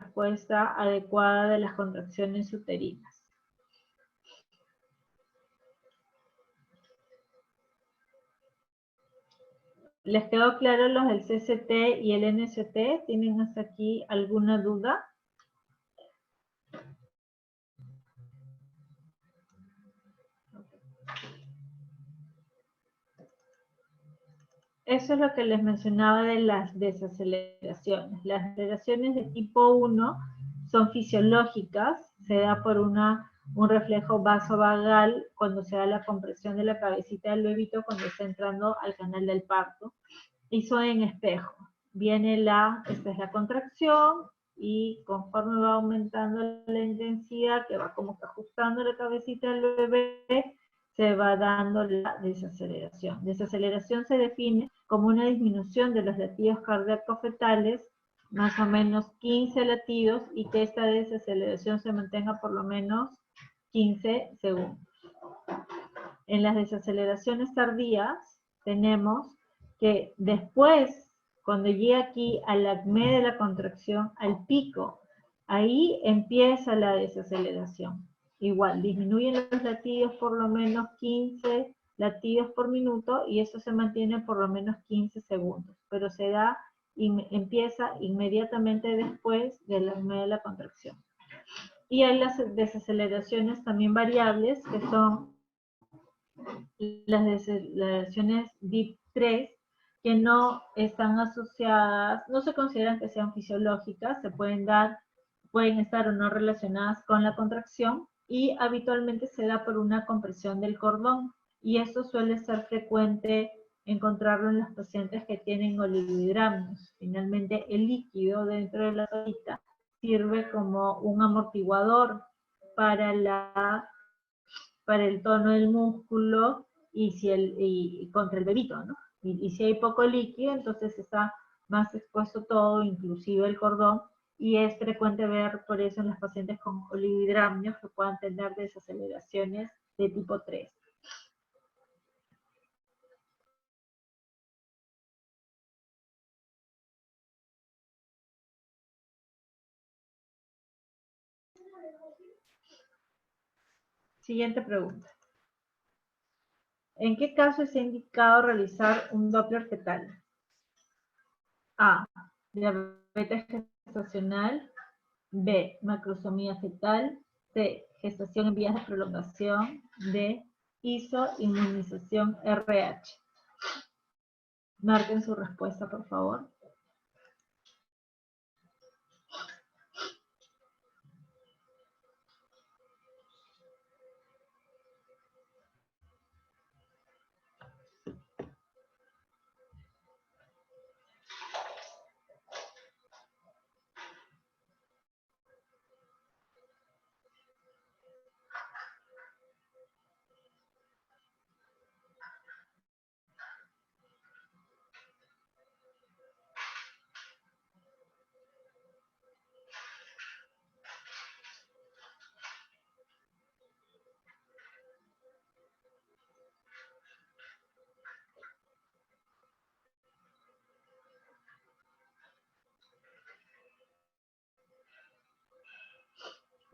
respuesta adecuada de las contracciones uterinas. ¿Les quedó claro los del CCT y el NST? ¿Tienen hasta aquí alguna duda? Eso es lo que les mencionaba de las desaceleraciones. Las aceleraciones de tipo 1 son fisiológicas, se da por un reflejo vasovagal cuando se da la compresión de la cabecita del bebito cuando está entrando al canal del parto, y son en espejo. Esta es la contracción, y conforme va aumentando la intensidad, que va como que ajustando la cabecita del bebé, se va dando la desaceleración. Desaceleración se define como una disminución de los latidos cardíacos fetales, más o menos 15 latidos, y que esta desaceleración se mantenga por lo menos 15 segundos. En las desaceleraciones tardías tenemos que después, cuando llega aquí al acme de la contracción, al pico, ahí empieza la desaceleración. Igual, disminuyen los latidos por lo menos 15 latidos por minuto y eso se mantiene por lo menos 15 segundos, pero empieza inmediatamente después del acme de la contracción. Y hay las desaceleraciones también variables, que son las deceleraciones DIP3 que no están asociadas, no se consideran que sean fisiológicas, se pueden dar, pueden estar o no relacionadas con la contracción y habitualmente se da por una compresión del cordón y esto suele ser frecuente encontrarlo en los pacientes que tienen oligohidramios. Finalmente, el líquido dentro de la toallita sirve como un amortiguador para el tono del músculo y contra el bebito, ¿no? Y si hay poco líquido, entonces está más expuesto todo, inclusive el cordón, y es frecuente ver por eso en los pacientes con oligohidramios que puedan tener desaceleraciones de tipo 3. Siguiente pregunta. ¿En qué caso es indicado realizar un Doppler fetal? A. Diabetes gestacional. B. Macrosomía fetal. C. Gestación en vías de prolongación. D. Isoinmunización RH. Marquen su respuesta, por favor.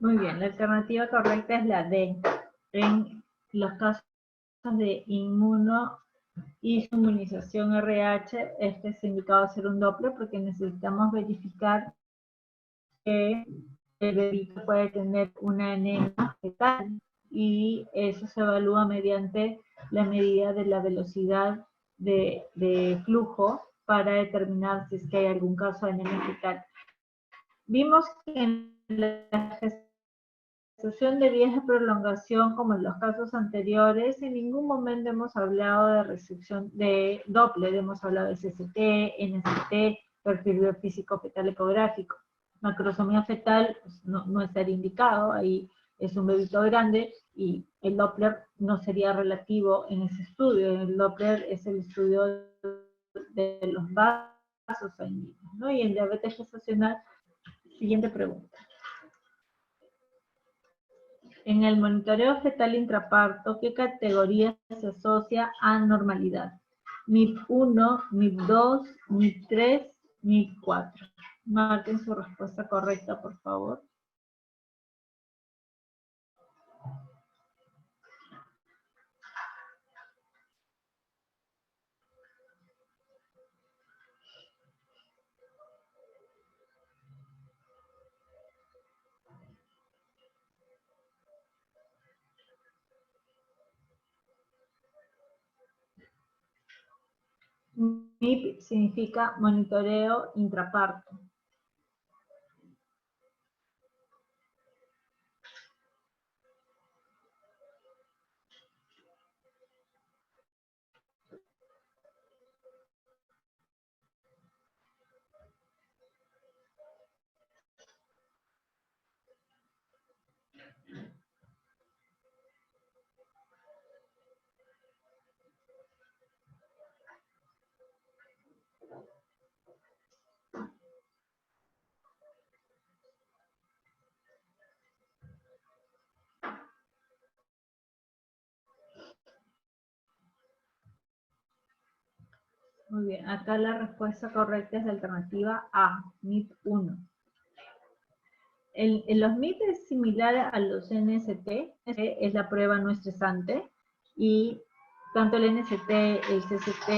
Muy bien, la alternativa correcta es la D. En los casos de inmunización RH, este es indicado hacer un Doppler porque necesitamos verificar que el bebito puede tener una anemia fetal y eso se evalúa mediante la medida de la velocidad de flujo para determinar si es que hay algún caso de anemia fetal. Vimos que en la gestación de vías de prolongación, como en los casos anteriores, en ningún momento hemos hablado de restricción de Doppler, hemos hablado de CCT, NST, perfil biofísico fetal ecográfico. Macrosomía fetal pues, no estaría indicado, ahí es un bebito grande y el Doppler no sería relativo en ese estudio. El Doppler es el estudio de los vasos sanguíneos, ¿no? Y en diabetes gestacional, siguiente pregunta. En el monitoreo fetal intraparto, ¿qué categoría se asocia a normalidad? MIP1, MIP2, MIP3, MIP4. Marquen su respuesta correcta, por favor. MIP significa monitoreo intraparto. Muy bien, acá la respuesta correcta es la alternativa A, MIP1. Los MIP es similar a los NST, es la prueba no estresante, y tanto el NST, el CST,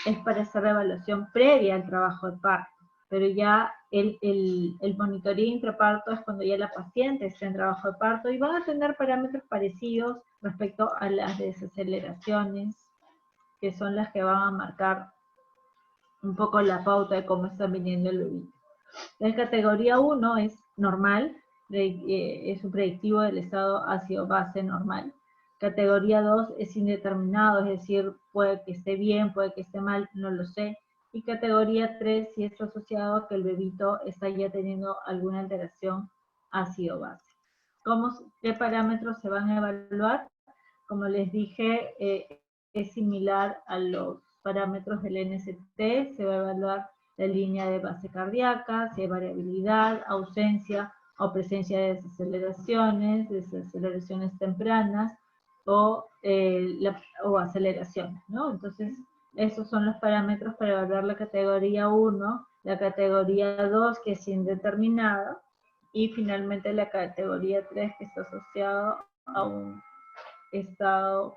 es para hacer la evaluación previa al trabajo de parto, pero ya el monitoreo intraparto es cuando ya la paciente está en trabajo de parto y van a tener parámetros parecidos respecto a las desaceleraciones, que son las que van a marcar un poco la pauta de cómo está viniendo el bebé. La categoría 1 es normal, es un predictivo del estado ácido-base normal. Categoría 2 es indeterminado, es decir, puede que esté bien, puede que esté mal, no lo sé. Y categoría 3 si está asociado a que el bebito está ya teniendo alguna alteración ácido-base. ¿Qué parámetros se van a evaluar? Como les dije, es similar a los parámetros del NST, se va a evaluar la línea de base cardíaca, si hay variabilidad, ausencia o presencia de desaceleraciones tempranas o aceleraciones, ¿no? Entonces, esos son los parámetros para evaluar la categoría 1, la categoría 2, que es indeterminada, y finalmente la categoría 3, que está asociado a un estado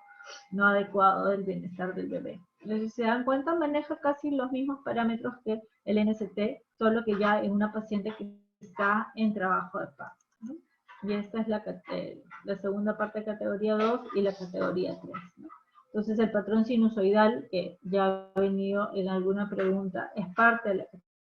no adecuado del bienestar del bebé. Entonces, si se dan cuenta, maneja casi los mismos parámetros que el NST, solo que ya es una paciente que está en trabajo de parto, ¿no? Y esta es la segunda parte de categoría 2 y la categoría 3, ¿no? Entonces, el patrón sinusoidal, que ya ha venido en alguna pregunta, es parte de la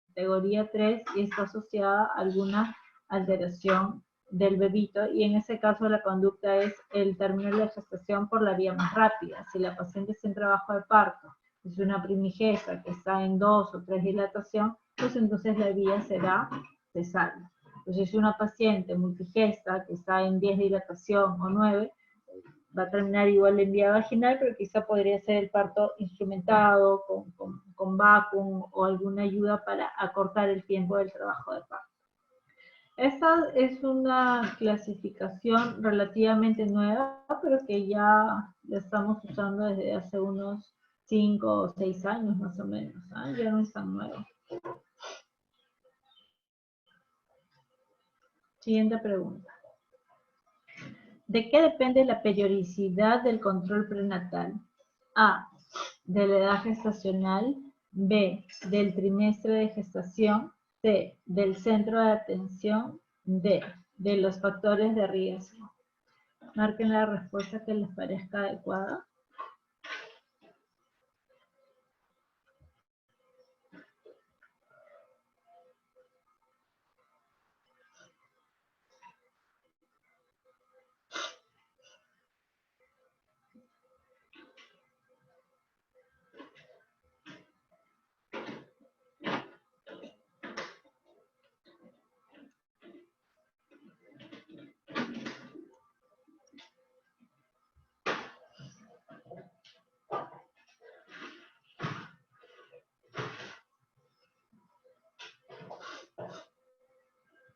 categoría 3 y está asociada a alguna alteración del bebito, y en ese caso la conducta es el término de la gestación por la vía más rápida. Si la paciente está en trabajo de parto, es una primigesta que está en 2 o 3 dilatación, pues entonces la vía será cesárea. Entonces, si una paciente multigesta que está en 10 dilatación o 9, va a terminar igual en vía vaginal, pero quizá podría ser el parto instrumentado con vacuum o alguna ayuda para acortar el tiempo del trabajo de parto. Esta es una clasificación relativamente nueva, pero que ya la estamos usando desde hace unos 5 o 6 años más o menos, ¿eh? Ya no es tan nuevo. Siguiente pregunta. ¿De qué depende la periodicidad del control prenatal? A, de la edad gestacional. B, del trimestre de gestación. C, del centro de atención. D, de los factores de riesgo. Marquen la respuesta que les parezca adecuada.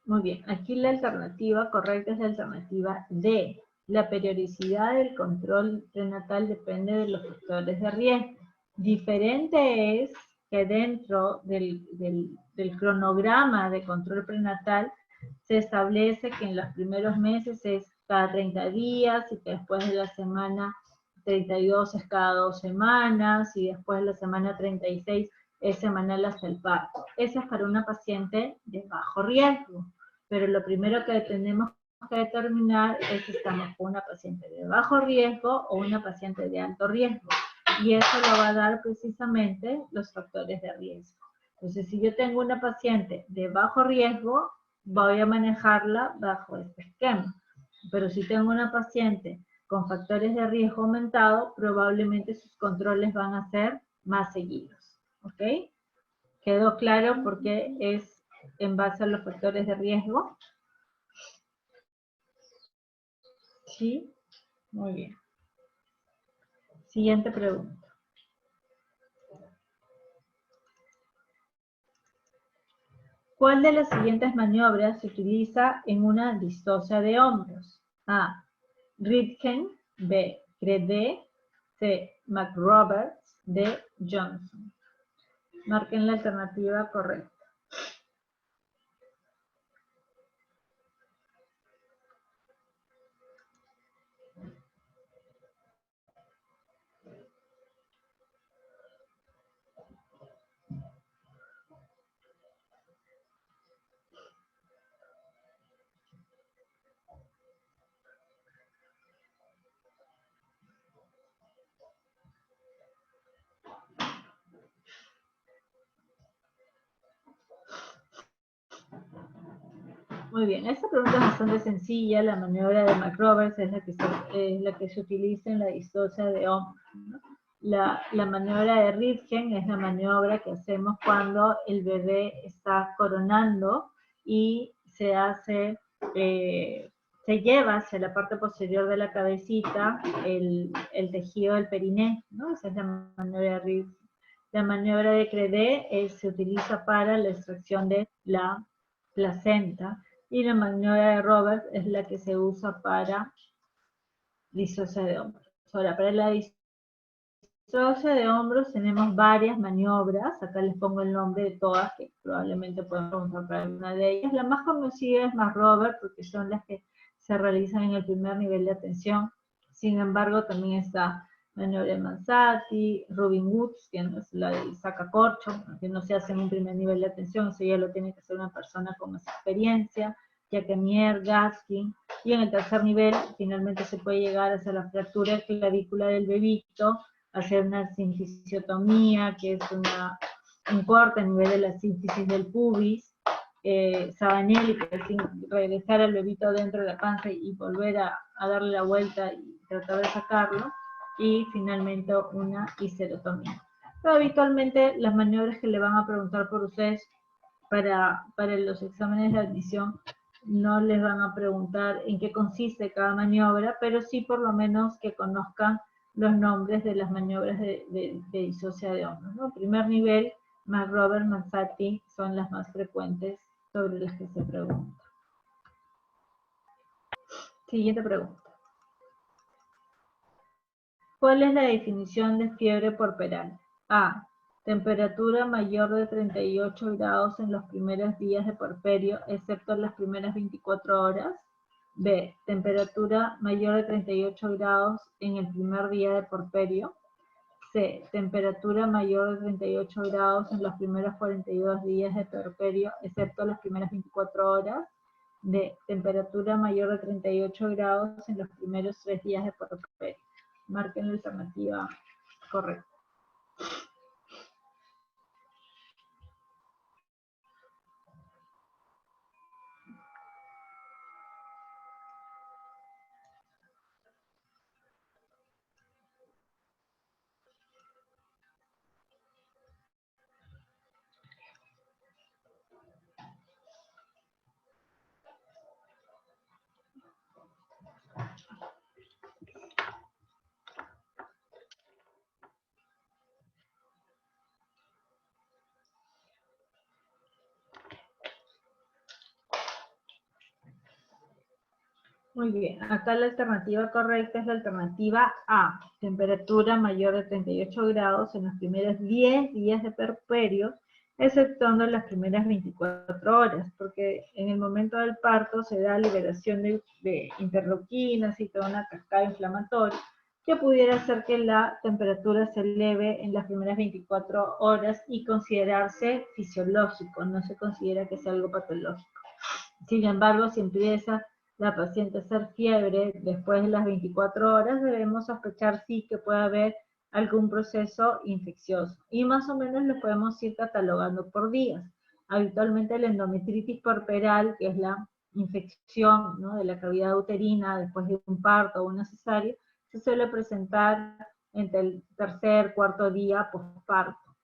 Muy bien, aquí la alternativa correcta es la alternativa D. La periodicidad del control prenatal depende de los factores de riesgo. Diferente es que dentro del cronograma de control prenatal se establece que en los primeros meses es cada 30 días y que después de la semana 32 es cada 2 semanas y después de la semana 36 es semanal hasta el parto. Esa es para una paciente de bajo riesgo, pero lo primero que tenemos que determinar es si estamos con una paciente de bajo riesgo o una paciente de alto riesgo. Y eso lo va a dar precisamente los factores de riesgo. Entonces, si yo tengo una paciente de bajo riesgo, voy a manejarla bajo este esquema. Pero si tengo una paciente con factores de riesgo aumentado, probablemente sus controles van a ser más seguidos. ¿Ok? ¿Quedó claro por qué es en base a los factores de riesgo? ¿Sí? Muy bien. Siguiente pregunta. ¿Cuál de las siguientes maniobras se utiliza en una distocia de hombros? A. Ripken. B. Gredé. C. McRoberts. D. Johnson. Marquen la alternativa correcta. Muy bien, esta pregunta es bastante sencilla. La maniobra de McRoberts es la que se utiliza en la distocia de hombros, ¿no? La maniobra de Röntgen es la maniobra que hacemos cuando el bebé está coronando y se hace, se lleva hacia la parte posterior de la cabecita el tejido del periné, ¿no? Esa es la maniobra de Röntgen. La maniobra de Credé se utiliza para la extracción de la placenta y la maniobra de Roberts es la que se usa para distocia de hombros. Ahora, para la distocia de hombros tenemos varias maniobras. Acá les pongo el nombre de todas, que probablemente pueden preguntar para alguna de ellas. La más conocida es McRoberts, porque son las que se realizan en el primer nivel de atención. Sin embargo, también está maniobra de Mansati, Robin Woods, que es la del sacacorcho, que no se hace en un primer nivel de atención, eso ya lo tiene que hacer una persona con más experiencia, Jacquemier, Gaskin, y en el tercer nivel finalmente se puede llegar hacia la fractura clavícula del bebito, hacer una sinfisiotomía, que es un corte a nivel de la sínfisis del pubis, Sabanelli, que es regresar al bebito dentro de la panza y volver a darle la vuelta y tratar de sacarlo, y finalmente una histerotomía. Pero habitualmente las maniobras que le van a preguntar por ustedes para los exámenes de admisión no les van a preguntar en qué consiste cada maniobra, pero sí por lo menos que conozcan los nombres de las maniobras de distocia de hombros, ¿no? Primer nivel, McRoberts, Mansati son las más frecuentes sobre las que se pregunta. Siguiente pregunta. ¿Cuál es la definición de fiebre puerperal? A. Temperatura mayor de 38 grados en los primeros días de puerperio, excepto en las primeras 24 horas. B. Temperatura mayor de 38 grados en el primer día de puerperio. C. Temperatura mayor de 38 grados en los primeros 42 días de puerperio, excepto las primeras 24 horas. D. Temperatura mayor de 38 grados en los primeros 3 días de puerperio. Marquen la alternativa correcta. Muy bien, acá la alternativa correcta es la alternativa A, temperatura mayor de 38 grados en los primeros 10 días de puerperio, exceptuando las primeras 24 horas, porque en el momento del parto se da liberación de interleuquinas y toda una cascada inflamatoria que pudiera hacer que la temperatura se eleve en las primeras 24 horas y considerarse fisiológico, no se considera que sea algo patológico. Sin embargo, si empieza la paciente a hacer fiebre después de las 24 horas, debemos sospechar sí que puede haber algún proceso infeccioso. Y más o menos lo podemos ir catalogando por días. Habitualmente la endometritis puerperal, que es la infección, ¿no?, de la cavidad uterina después de un parto o una cesárea, se suele presentar entre el tercer, cuarto día postparto.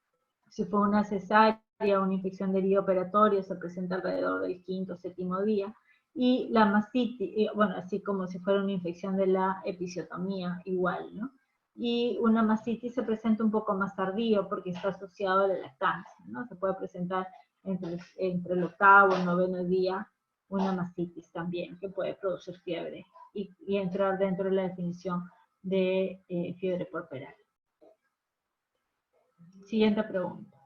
Si fue una cesárea, una infección de herida operatoria, se presenta alrededor del quinto o séptimo día. Y la mastitis, bueno, así como si fuera una infección de la episiotomía, igual, ¿no? Y una mastitis se presenta un poco más tardío porque está asociado a la lactancia, ¿no? Se puede presentar entre el octavo y el noveno día una mastitis también, que puede producir fiebre y entrar dentro de la definición de fiebre puerperal. Siguiente pregunta.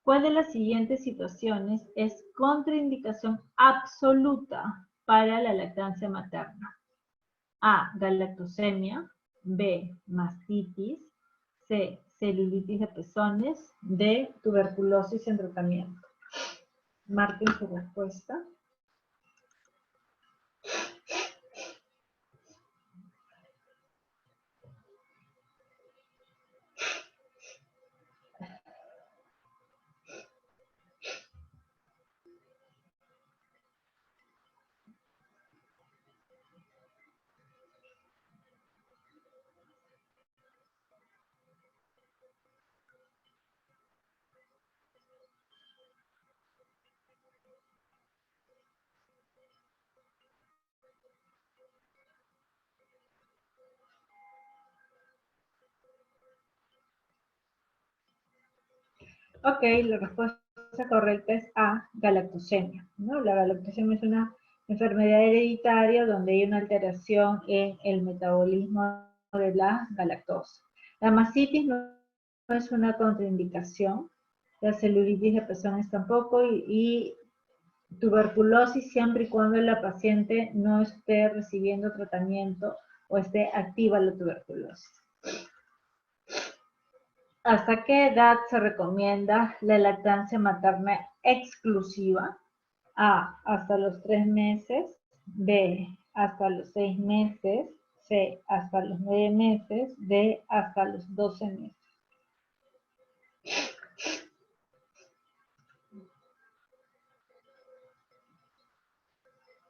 ¿Cuál de las siguientes situaciones es contraindicación absoluta para la lactancia materna? A. Galactosemia. B. Mastitis. C. Celulitis de pezones. D. Tuberculosis en tratamiento. Marquen su respuesta. Ok, la respuesta correcta es A, galactosemia, ¿no? La galactosemia es una enfermedad hereditaria donde hay una alteración en el metabolismo de la galactosa. La mastitis no es una contraindicación, la celulitis de pezones tampoco, y tuberculosis siempre y cuando la paciente no esté recibiendo tratamiento o esté activa la tuberculosis. ¿Hasta qué edad se recomienda la lactancia materna exclusiva? A, hasta los 3 meses, B, hasta los 6 meses, C, hasta los 9 meses, D, hasta los 12 meses.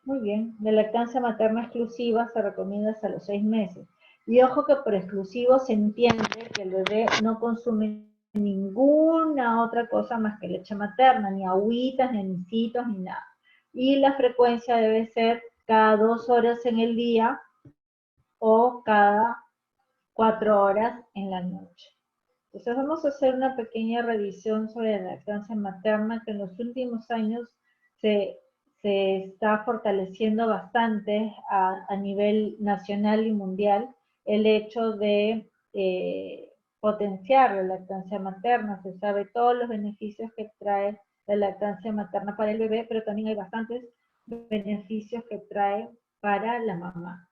Muy bien, la lactancia materna exclusiva se recomienda hasta los 6 meses. Y ojo que por exclusivo se entiende que el bebé no consume ninguna otra cosa más que leche materna, ni agüitas, ni anisitos, ni nada. Y la frecuencia debe ser cada 2 horas en el día o cada 4 horas en la noche. Entonces vamos a hacer una pequeña revisión sobre la lactancia materna que en los últimos años se está fortaleciendo bastante a nivel nacional y mundial el hecho de potenciar la lactancia materna. Se sabe todos los beneficios que trae la lactancia materna para el bebé, pero también hay bastantes beneficios que trae para la mamá.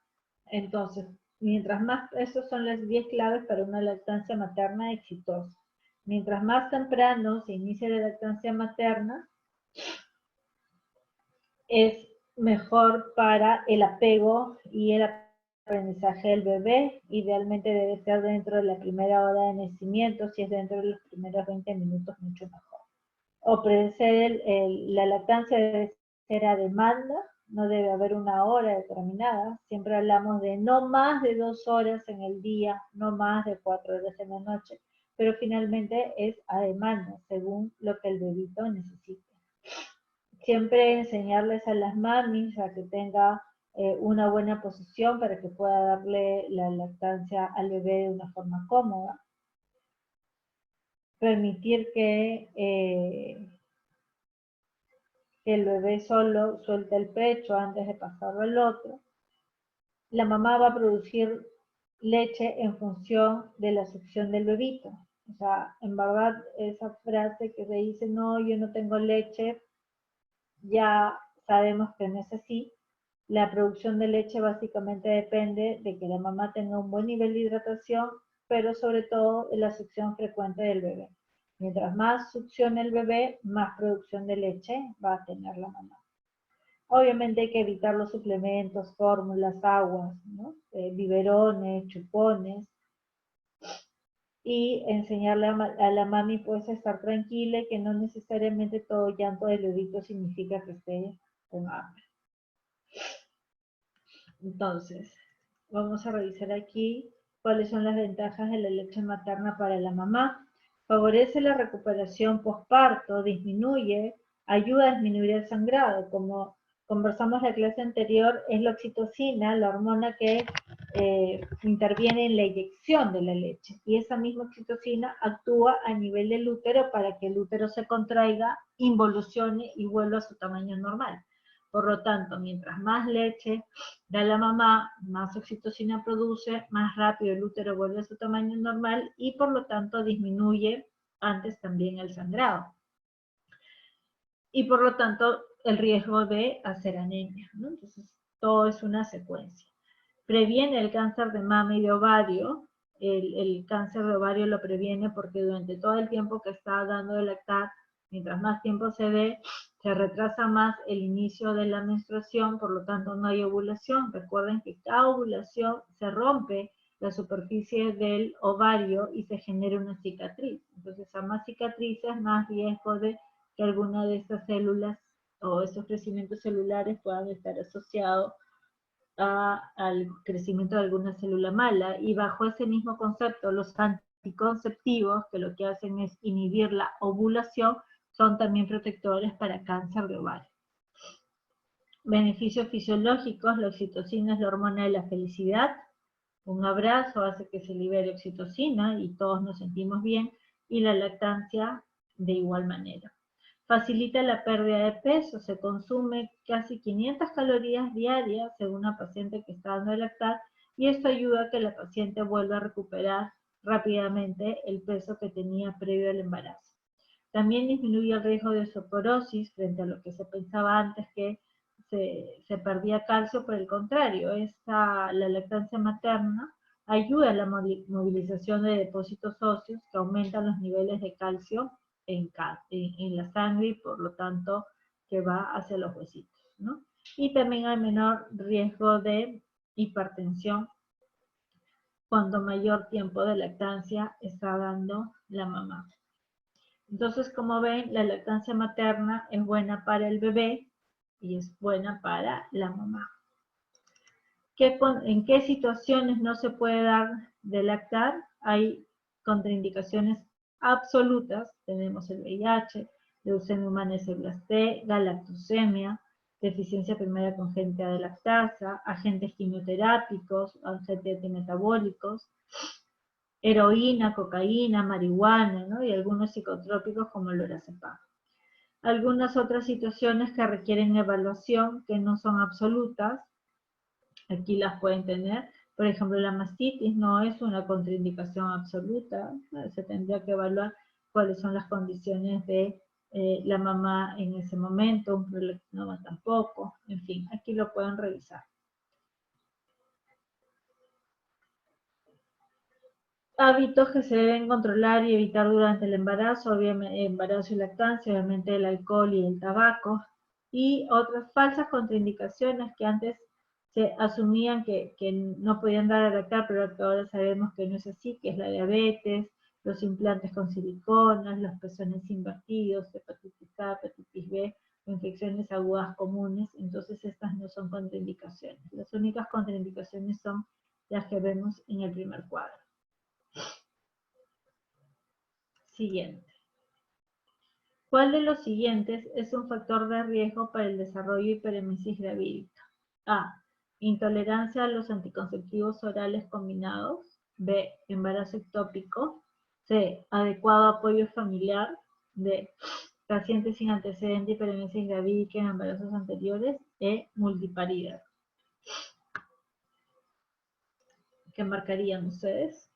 Entonces, mientras más, esos son las 10 claves para una lactancia materna exitosa. Mientras más temprano se inicie la lactancia materna, es mejor para el apego y el aprendizaje del bebé. Idealmente debe ser dentro de la primera hora de nacimiento, si es dentro de los primeros 20 minutos, mucho mejor. Ofrecer la lactancia debe ser a demanda, no debe haber una hora determinada. Siempre hablamos de no más de 2 horas en el día, no más de 4 horas en la noche, pero finalmente es a demanda, según lo que el bebito necesite. Siempre enseñarles a las mamis a que tenga una buena posición para que pueda darle la lactancia al bebé de una forma cómoda. Permitir que el bebé solo suelta el pecho antes de pasarlo al otro. La mamá va a producir leche en función de la succión del bebito. O sea, en verdad, esa frase que se dice, no, yo no tengo leche, ya sabemos que no es así. La producción de leche básicamente depende de que la mamá tenga un buen nivel de hidratación, pero sobre todo de la succión frecuente del bebé. Mientras más succione el bebé, más producción de leche va a tener la mamá. Obviamente hay que evitar los suplementos, fórmulas, aguas, ¿no? Biberones, chupones, y enseñarle a la mami pues a estar tranquila y que no necesariamente todo llanto del bebito significa que esté con hambre. Entonces, vamos a revisar aquí cuáles son las ventajas de la leche materna para la mamá. Favorece la recuperación postparto, disminuye, ayuda a disminuir el sangrado. Como conversamos en la clase anterior, es la oxitocina, la hormona que interviene en la eyección de la leche. Y esa misma oxitocina actúa a nivel del útero para que el útero se contraiga, involucione y vuelva a su tamaño normal. Por lo tanto, mientras más leche da la mamá, más oxitocina produce, más rápido el útero vuelve a su tamaño normal y por lo tanto disminuye antes también el sangrado. Y por lo tanto el riesgo de hacer anemia, ¿no? Entonces todo es una secuencia. Previene el cáncer de mama y de ovario. El cáncer de ovario lo previene porque durante todo el tiempo que está dando de lactar, mientras más tiempo se dé, se retrasa más el inicio de la menstruación, por lo tanto no hay ovulación. Recuerden que cada ovulación se rompe la superficie del ovario y se genera una cicatriz. Entonces a más cicatrices, más riesgo de que alguna de estas células o estos crecimientos celulares puedan estar asociados al crecimiento de alguna célula mala. Y bajo ese mismo concepto, los anticonceptivos, que lo que hacen es inhibir la ovulación, son también protectores para cáncer de ovario. Beneficios fisiológicos: la oxitocina es la hormona de la felicidad. Un abrazo hace que se libere oxitocina y todos nos sentimos bien. Y la lactancia de igual manera. Facilita la pérdida de peso, se consume casi 500 calorías diarias según una paciente que está dando de lactar, y esto ayuda a que la paciente vuelva a recuperar rápidamente el peso que tenía previo al embarazo. También disminuye el riesgo de osteoporosis frente a lo que se pensaba antes que se perdía calcio. Por el contrario, la lactancia materna ayuda a la movilización de depósitos óseos que aumentan los niveles de calcio en la sangre y por lo tanto que va hacia los huesitos, ¿no? Y también hay menor riesgo de hipertensión cuanto mayor tiempo de lactancia está dando la mamá. Entonces, como ven, la lactancia materna es buena para el bebé y es buena para la mamá. ¿En qué situaciones no se puede dar de lactar? Hay contraindicaciones absolutas. Tenemos el VIH, leucemia humana de células T, galactosemia, deficiencia primaria congénita de lactasa, agentes quimioterápicos, agentes antimetabólicos, heroína, cocaína, marihuana, ¿no? Y algunos psicotrópicos como el lorazepam. Algunas otras situaciones que requieren evaluación, que no son absolutas, aquí las pueden tener. Por ejemplo, la mastitis no es una contraindicación absoluta, ¿no? Se tendría que evaluar cuáles son las condiciones de la mamá en ese momento, un prolectinoma tampoco, en fin, aquí lo pueden revisar. Hábitos que se deben controlar y evitar durante el embarazo, obviamente embarazo y lactancia, obviamente el alcohol y el tabaco, y otras falsas contraindicaciones que antes se asumían que no podían dar a lactar, pero que ahora sabemos que no es así, que es la diabetes, los implantes con siliconas, los pezones invertidos, hepatitis A, hepatitis B, o infecciones agudas comunes. Entonces estas no son contraindicaciones. Las únicas contraindicaciones son las que vemos en el primer cuadro. Siguiente. ¿Cuál de los siguientes es un factor de riesgo para el desarrollo de hiperemesis gravídica? A. Intolerancia a los anticonceptivos orales combinados. B. Embarazo ectópico. C. Adecuado apoyo familiar. D. Pacientes sin antecedente de hiperemesis gravídica en embarazos anteriores. E. Multiparidad. ¿Qué marcarían ustedes?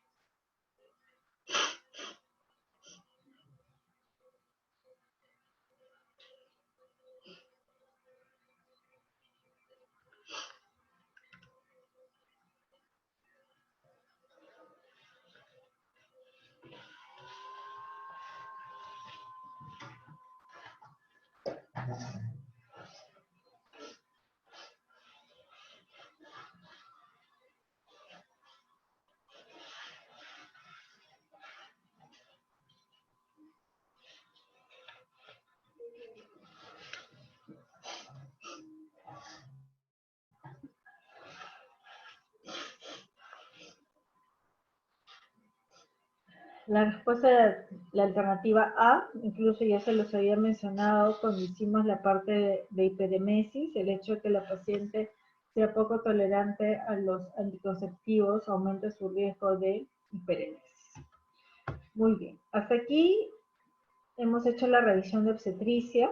La respuesta de la alternativa A, incluso ya se los había mencionado cuando hicimos la parte de hiperemesis, el hecho de que la paciente sea poco tolerante a los anticonceptivos aumenta su riesgo de hiperemesis. Muy bien, hasta aquí hemos hecho la revisión de obstetricia.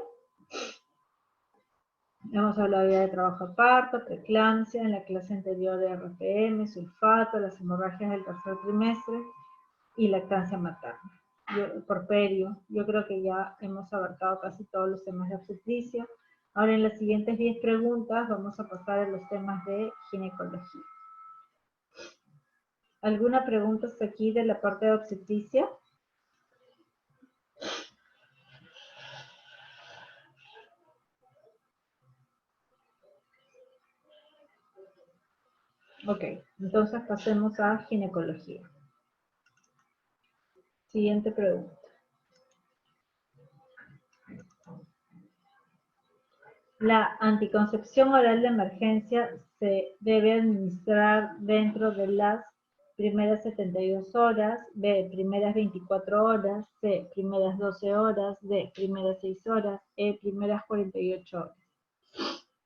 Hemos hablado ya de trabajo de parto, preeclampsia, en la clase anterior de RPM, sulfato, las hemorragias del tercer trimestre y lactancia materna. Porperio, yo creo que ya hemos abarcado casi todos los temas de obstetricia. Ahora en las siguientes 10 preguntas vamos a pasar a los temas de ginecología. ¿Alguna pregunta hasta aquí de la parte de obstetricia? Ok, entonces pasemos a ginecología. Siguiente pregunta. La anticoncepción oral de emergencia se debe administrar dentro de las primeras 72 horas, B, primeras 24 horas, C, primeras 12 horas, D, primeras 6 horas, E, primeras 48 horas.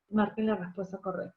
Marquen la respuesta correcta.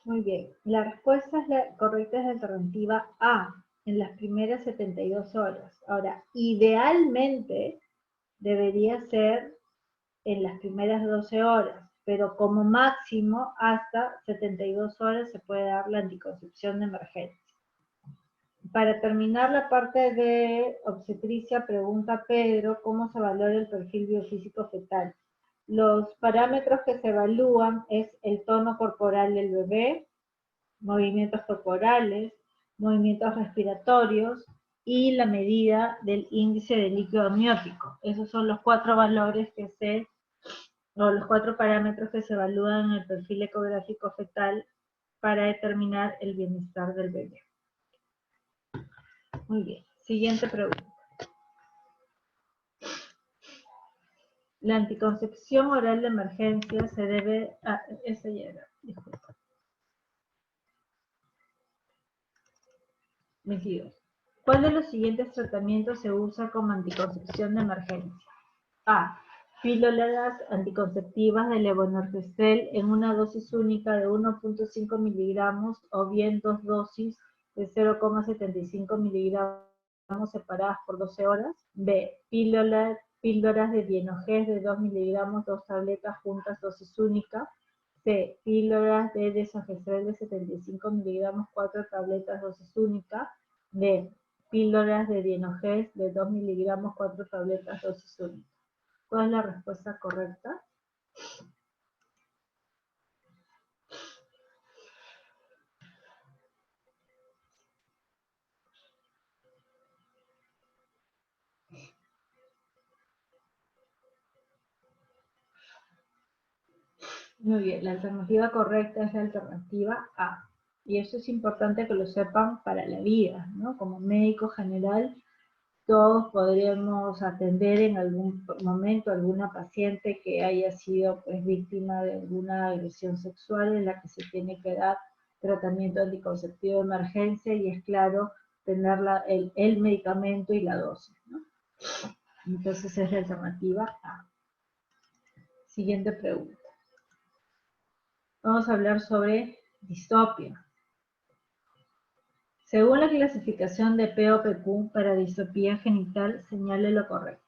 Muy bien. La respuesta correcta es la alternativa A, en las primeras 72 horas. Ahora, idealmente debería ser en las primeras 12 horas, pero como máximo hasta 72 horas se puede dar la anticoncepción de emergencia. Para terminar la parte de obstetricia, pregunta Pedro, ¿cómo se valora el perfil biofísico fetal? Los parámetros que se evalúan es el tono corporal del bebé, movimientos corporales, movimientos respiratorios y la medida del índice de líquido amniótico. Esos son los 4 valores o los 4 parámetros que se evalúan en el perfil ecográfico fetal para determinar el bienestar del bebé. Muy bien, siguiente pregunta. La anticoncepción oral de emergencia se debe a... Esa ya era, disculpa. 22. ¿Cuál de los siguientes tratamientos se usa como anticoncepción de emergencia? A. Píldoras anticonceptivas de levonorgestrel en una dosis única de 1.5 miligramos o bien 2 dosis de 0,75 miligramos separadas por 12 horas. B. Píldoras de dienogés de 2 miligramos, 2 tabletas juntas, dosis única. C. Píldoras de desogestrel de 75 miligramos, 4 tabletas, dosis única. D. Píldoras de dienogés de 2 miligramos, 4 tabletas, dosis única. ¿Cuál es la respuesta correcta? Muy bien, la alternativa correcta es la alternativa A. Y eso es importante que lo sepan para la vida, ¿no? Como médico general, todos podríamos atender en algún momento a alguna paciente que haya sido pues, víctima de alguna agresión sexual en la que se tiene que dar tratamiento anticonceptivo de emergencia y es claro tener el medicamento y la dosis, ¿no? Entonces es la alternativa A. Siguiente pregunta. Vamos a hablar sobre disopia. Según la clasificación de POPQ para disopía genital, señale lo correcto.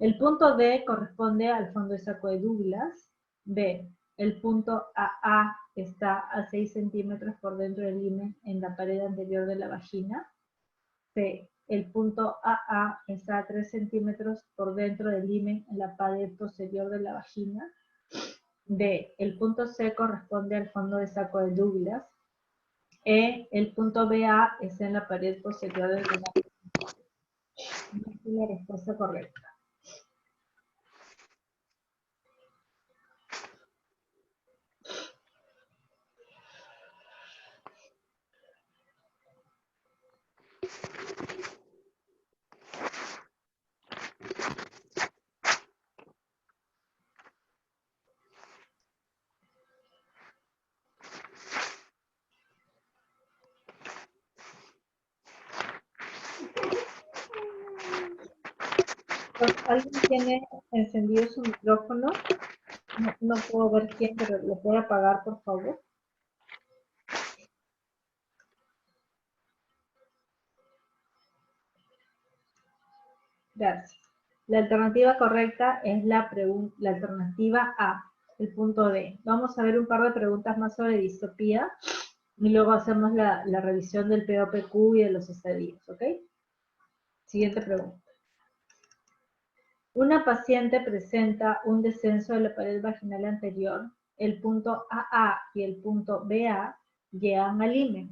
El punto D corresponde al fondo de saco de Douglas. B. El punto AA está a 6 centímetros por dentro del himen en la pared anterior de la vagina. C. El punto AA está a 3 centímetros por dentro del himen en la pared posterior de la vagina. D. El punto C corresponde al fondo de saco de Douglas. E. El punto BA está en la pared posterior del himen. Esta es la respuesta correcta. ¿Alguien tiene encendido su micrófono? No puedo ver quién, pero lo puede apagar, por favor. Gracias. La alternativa correcta es la alternativa A, el punto D. Vamos a ver un par de preguntas más sobre disopía y luego hacemos la revisión del POPQ y de los estadios, ¿ok? Siguiente pregunta. Una paciente presenta un descenso de la pared vaginal anterior. El punto AA y el punto BA llegan al himen.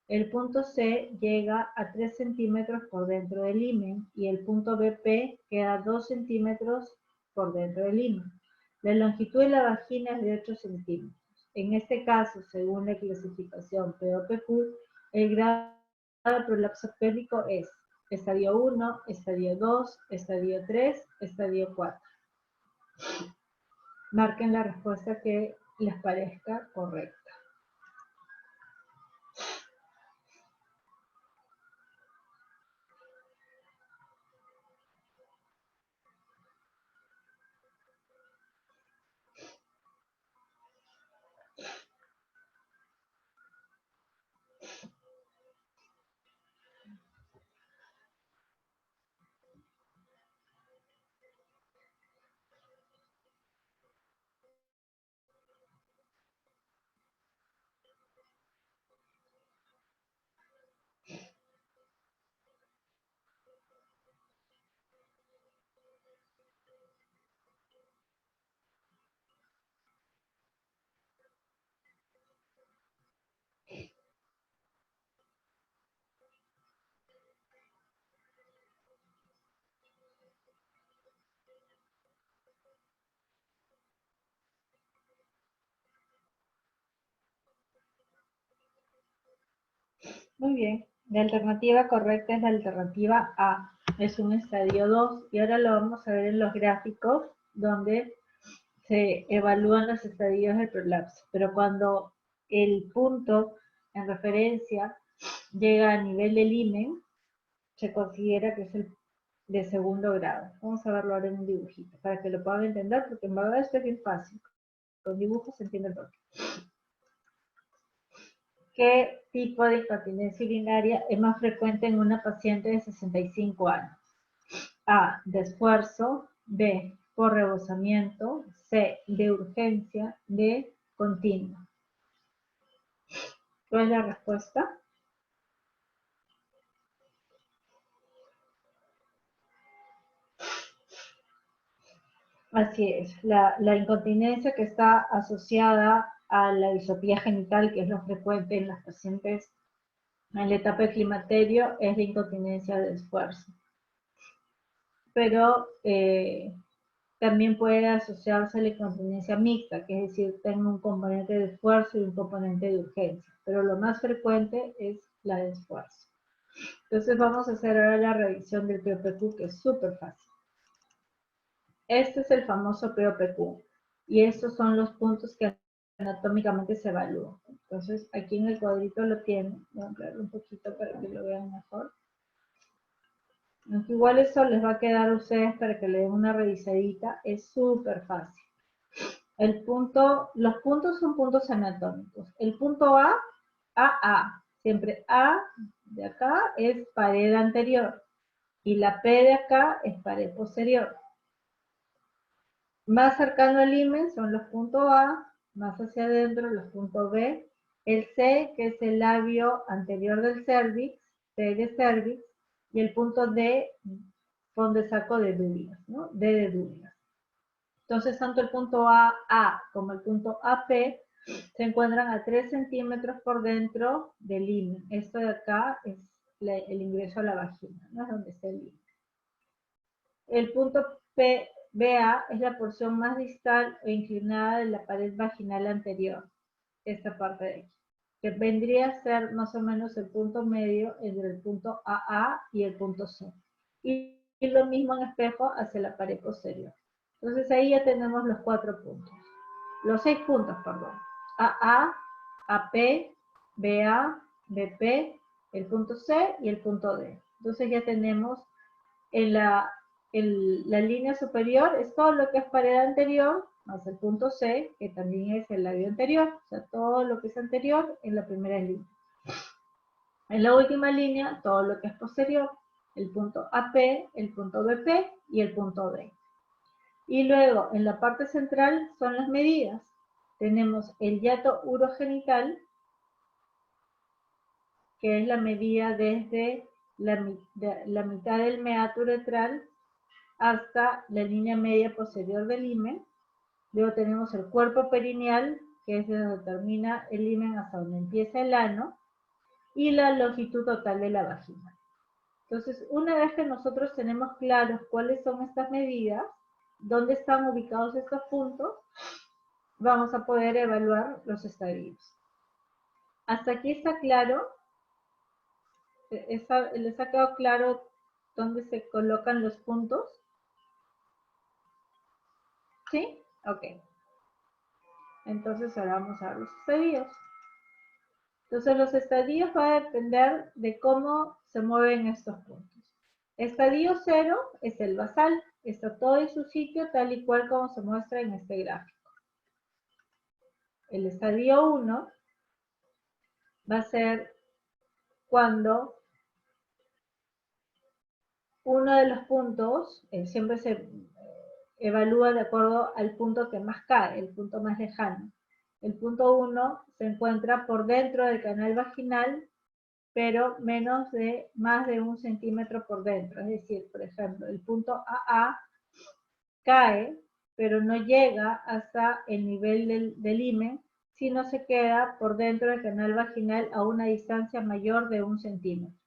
El punto C llega a 3 centímetros por dentro del himen y el punto BP queda 2 centímetros por dentro del himen. La longitud de la vagina es de 8 centímetros. En este caso, según la clasificación POPQ, el grado de prolapso pélvico es estadio 1, estadio 2, estadio 3, estadio 4. Marquen la respuesta que les parezca correcta. Muy bien. La alternativa correcta es la alternativa A. Es un estadio 2. Y ahora lo vamos a ver en los gráficos donde se evalúan los estadios del prolapso. Pero cuando el punto en referencia llega a nivel del himen, se considera que es el de segundo grado. Vamos a verlo ahora en un dibujito, para que lo puedan entender, porque en verdad esto es bien fácil. Con dibujos se entiende el porqué. ¿Qué tipo de incontinencia urinaria es más frecuente en una paciente de 65 años? A, de esfuerzo. B, por rebosamiento. C, de urgencia. D, continua. ¿Cuál es la respuesta? Así es, la incontinencia que está asociada a la disopía genital, que es lo frecuente en las pacientes en la etapa de climaterio, es la incontinencia de esfuerzo. Pero también puede asociarse a la incontinencia mixta, que es decir, tenga un componente de esfuerzo y un componente de urgencia. Pero lo más frecuente es la de esfuerzo. Entonces vamos a hacer ahora la revisión del POPQ, que es súper fácil. Este es el famoso POPQ. Y estos son los puntos que anatómicamente se evalúan. Entonces, aquí en el cuadrito lo tienen. Voy a ampliarlo un poquito para que lo vean mejor. Aunque igual eso les va a quedar a ustedes para que le den una revisadita. Es súper fácil. Los puntos son puntos anatómicos. El punto A, AA. Siempre A de acá es pared anterior. Y la P de acá es pared posterior. Más cercano al himen son los puntos A, más hacia adentro los puntos B. El C, que es el labio anterior del cervix, C de cervix, y el punto D, donde saco de Douglas, ¿no? D de Douglas. Entonces, tanto el punto AA como el punto AP se encuentran a 3 centímetros por dentro del himen. Esto de acá es el ingreso a la vagina, ¿no? Es donde está el himen. El punto BA es la porción más distal o inclinada de la pared vaginal anterior, esta parte de aquí, que vendría a ser más o menos el punto medio entre el punto AA y el punto C. Y lo mismo en espejo hacia la pared posterior. Entonces ahí ya tenemos los 4 puntos. Los 6 puntos, perdón. AA, AP, BA, BP, el punto C y el punto D. Entonces ya tenemos en la línea superior es todo lo que es pared anterior, más el punto C, que también es el labio anterior, o sea, todo lo que es anterior en la primera línea. En la última línea, todo lo que es posterior, el punto AP, el punto BP y el punto D. Y luego, en la parte central, son las medidas. Tenemos el hiato urogenital, que es la medida desde la mitad del meato uretral hasta la línea media posterior del himen. Luego tenemos el cuerpo perineal, que es de donde termina el himen hasta donde empieza el ano, y la longitud total de la vagina. Entonces, una vez que nosotros tenemos claros cuáles son estas medidas, dónde están ubicados estos puntos, vamos a poder evaluar los estadios. ¿Hasta aquí está claro? ¿Les ha quedado claro dónde se colocan los puntos? ¿Sí? Ok. Entonces ahora vamos a ver los estadios. Entonces los estadios van a depender de cómo se mueven estos puntos. Estadio 0 es el basal. Está todo en su sitio tal y cual como se muestra en este gráfico. El estadio 1 va a ser cuando uno de los puntos siempre se evalúa de acuerdo al punto que más cae, el punto más lejano. El punto 1 se encuentra por dentro del canal vaginal, pero más de 1 centímetro por dentro. Es decir, por ejemplo, el punto AA cae, pero no llega hasta el nivel del himen, sino se queda por dentro del canal vaginal a una distancia mayor de 1 centímetro.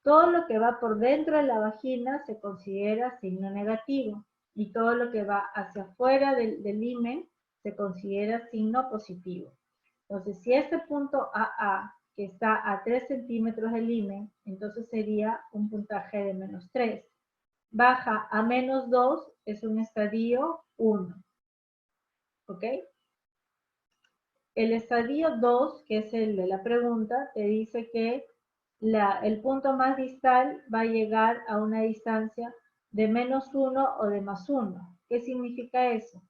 Todo lo que va por dentro de la vagina se considera signo negativo y todo lo que va hacia afuera del himen se considera signo positivo. Entonces, si este punto AA que está a 3 centímetros del IME, entonces sería un puntaje de -3. Baja a -2, es un estadio 1. ¿Ok? El estadio 2, que es el de la pregunta, te dice que el punto más distal va a llegar a una distancia de -1 o de +1. ¿Qué significa eso?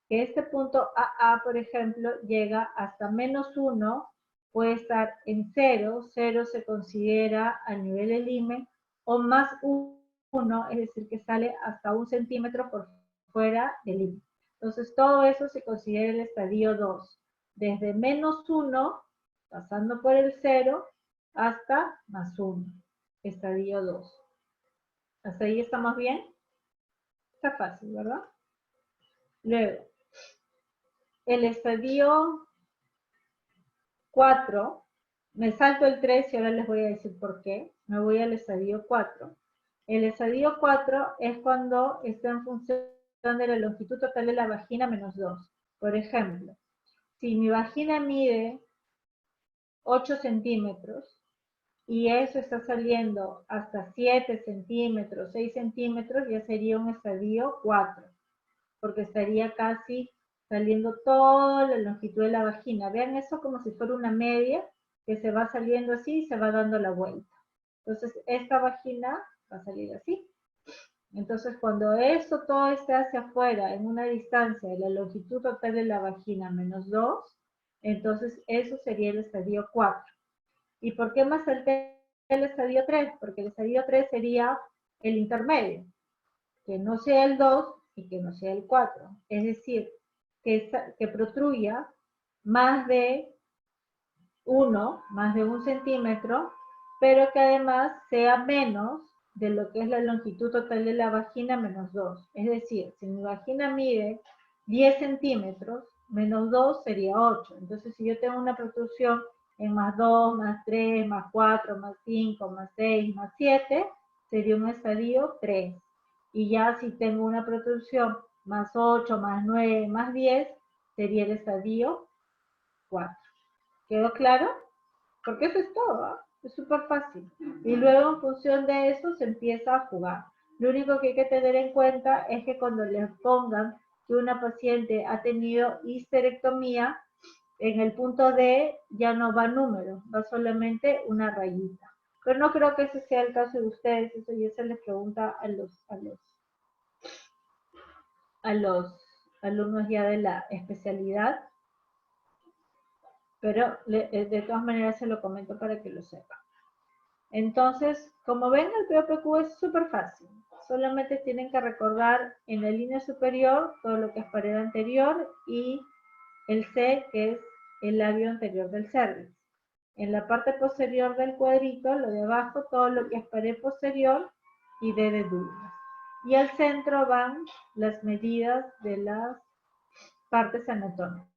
Que este punto AA, por ejemplo, llega hasta -1, puede estar en 0, 0 se considera a nivel del IME, o +1, es decir, que sale hasta 1 centímetro por fuera del IME. Entonces, todo eso se considera el estadio 2. Desde -1, pasando por el 0, hasta +1, estadio 2. ¿Hasta ahí estamos bien? Está fácil, ¿verdad? Luego, el estadio 4, me salto el 3 y ahora les voy a decir por qué. Me voy al estadio 4. El estadio 4 es cuando está en función de la longitud total de la vagina -2. Por ejemplo, si mi vagina mide 8 centímetros y eso está saliendo hasta 7 centímetros, 6 centímetros, ya sería un estadio 4, porque estaría casi saliendo toda la longitud de la vagina. Vean eso como si fuera una media que se va saliendo así y se va dando la vuelta. Entonces, esta vagina va a salir así. Entonces, cuando esto todo esté hacia afuera en una distancia de la longitud total de la vagina -2, entonces eso sería el estadio 4. ¿Y por qué más salté el estadio 3? Porque el estadio 3 sería el intermedio, que no sea el 2 y que no sea el 4. Es decir, que protruya más de 1 centímetro, pero que además sea menos de lo que es la longitud total de la vagina -2. Es decir, si mi vagina mide 10 centímetros, -2 sería 8. Entonces, si yo tengo una protrusión en +2, +3, +4, +5, +6, +7, sería un estadio 3. Y ya si tengo una protrusión +8, +9, +10, sería el estadio 4. ¿Quedó claro? Porque eso es todo, ¿eh? Es súper fácil. Y luego en función de eso se empieza a jugar. Lo único que hay que tener en cuenta es que cuando les pongan que una paciente ha tenido histerectomía, en el punto D ya no va número, va solamente una rayita. Pero no creo que ese sea el caso de ustedes, eso ya se les pregunta a los alumnos ya de la especialidad. Pero de todas maneras se lo comento para que lo sepan. Entonces, como ven, el POPQ es súper fácil. Solamente tienen que recordar en la línea superior todo lo que es pared anterior y el C, que es el labio anterior del cervix. En la parte posterior del cuadrito, lo de abajo, todo lo que es pared posterior y D de Douglas. Y al centro van las medidas de las partes anatómicas.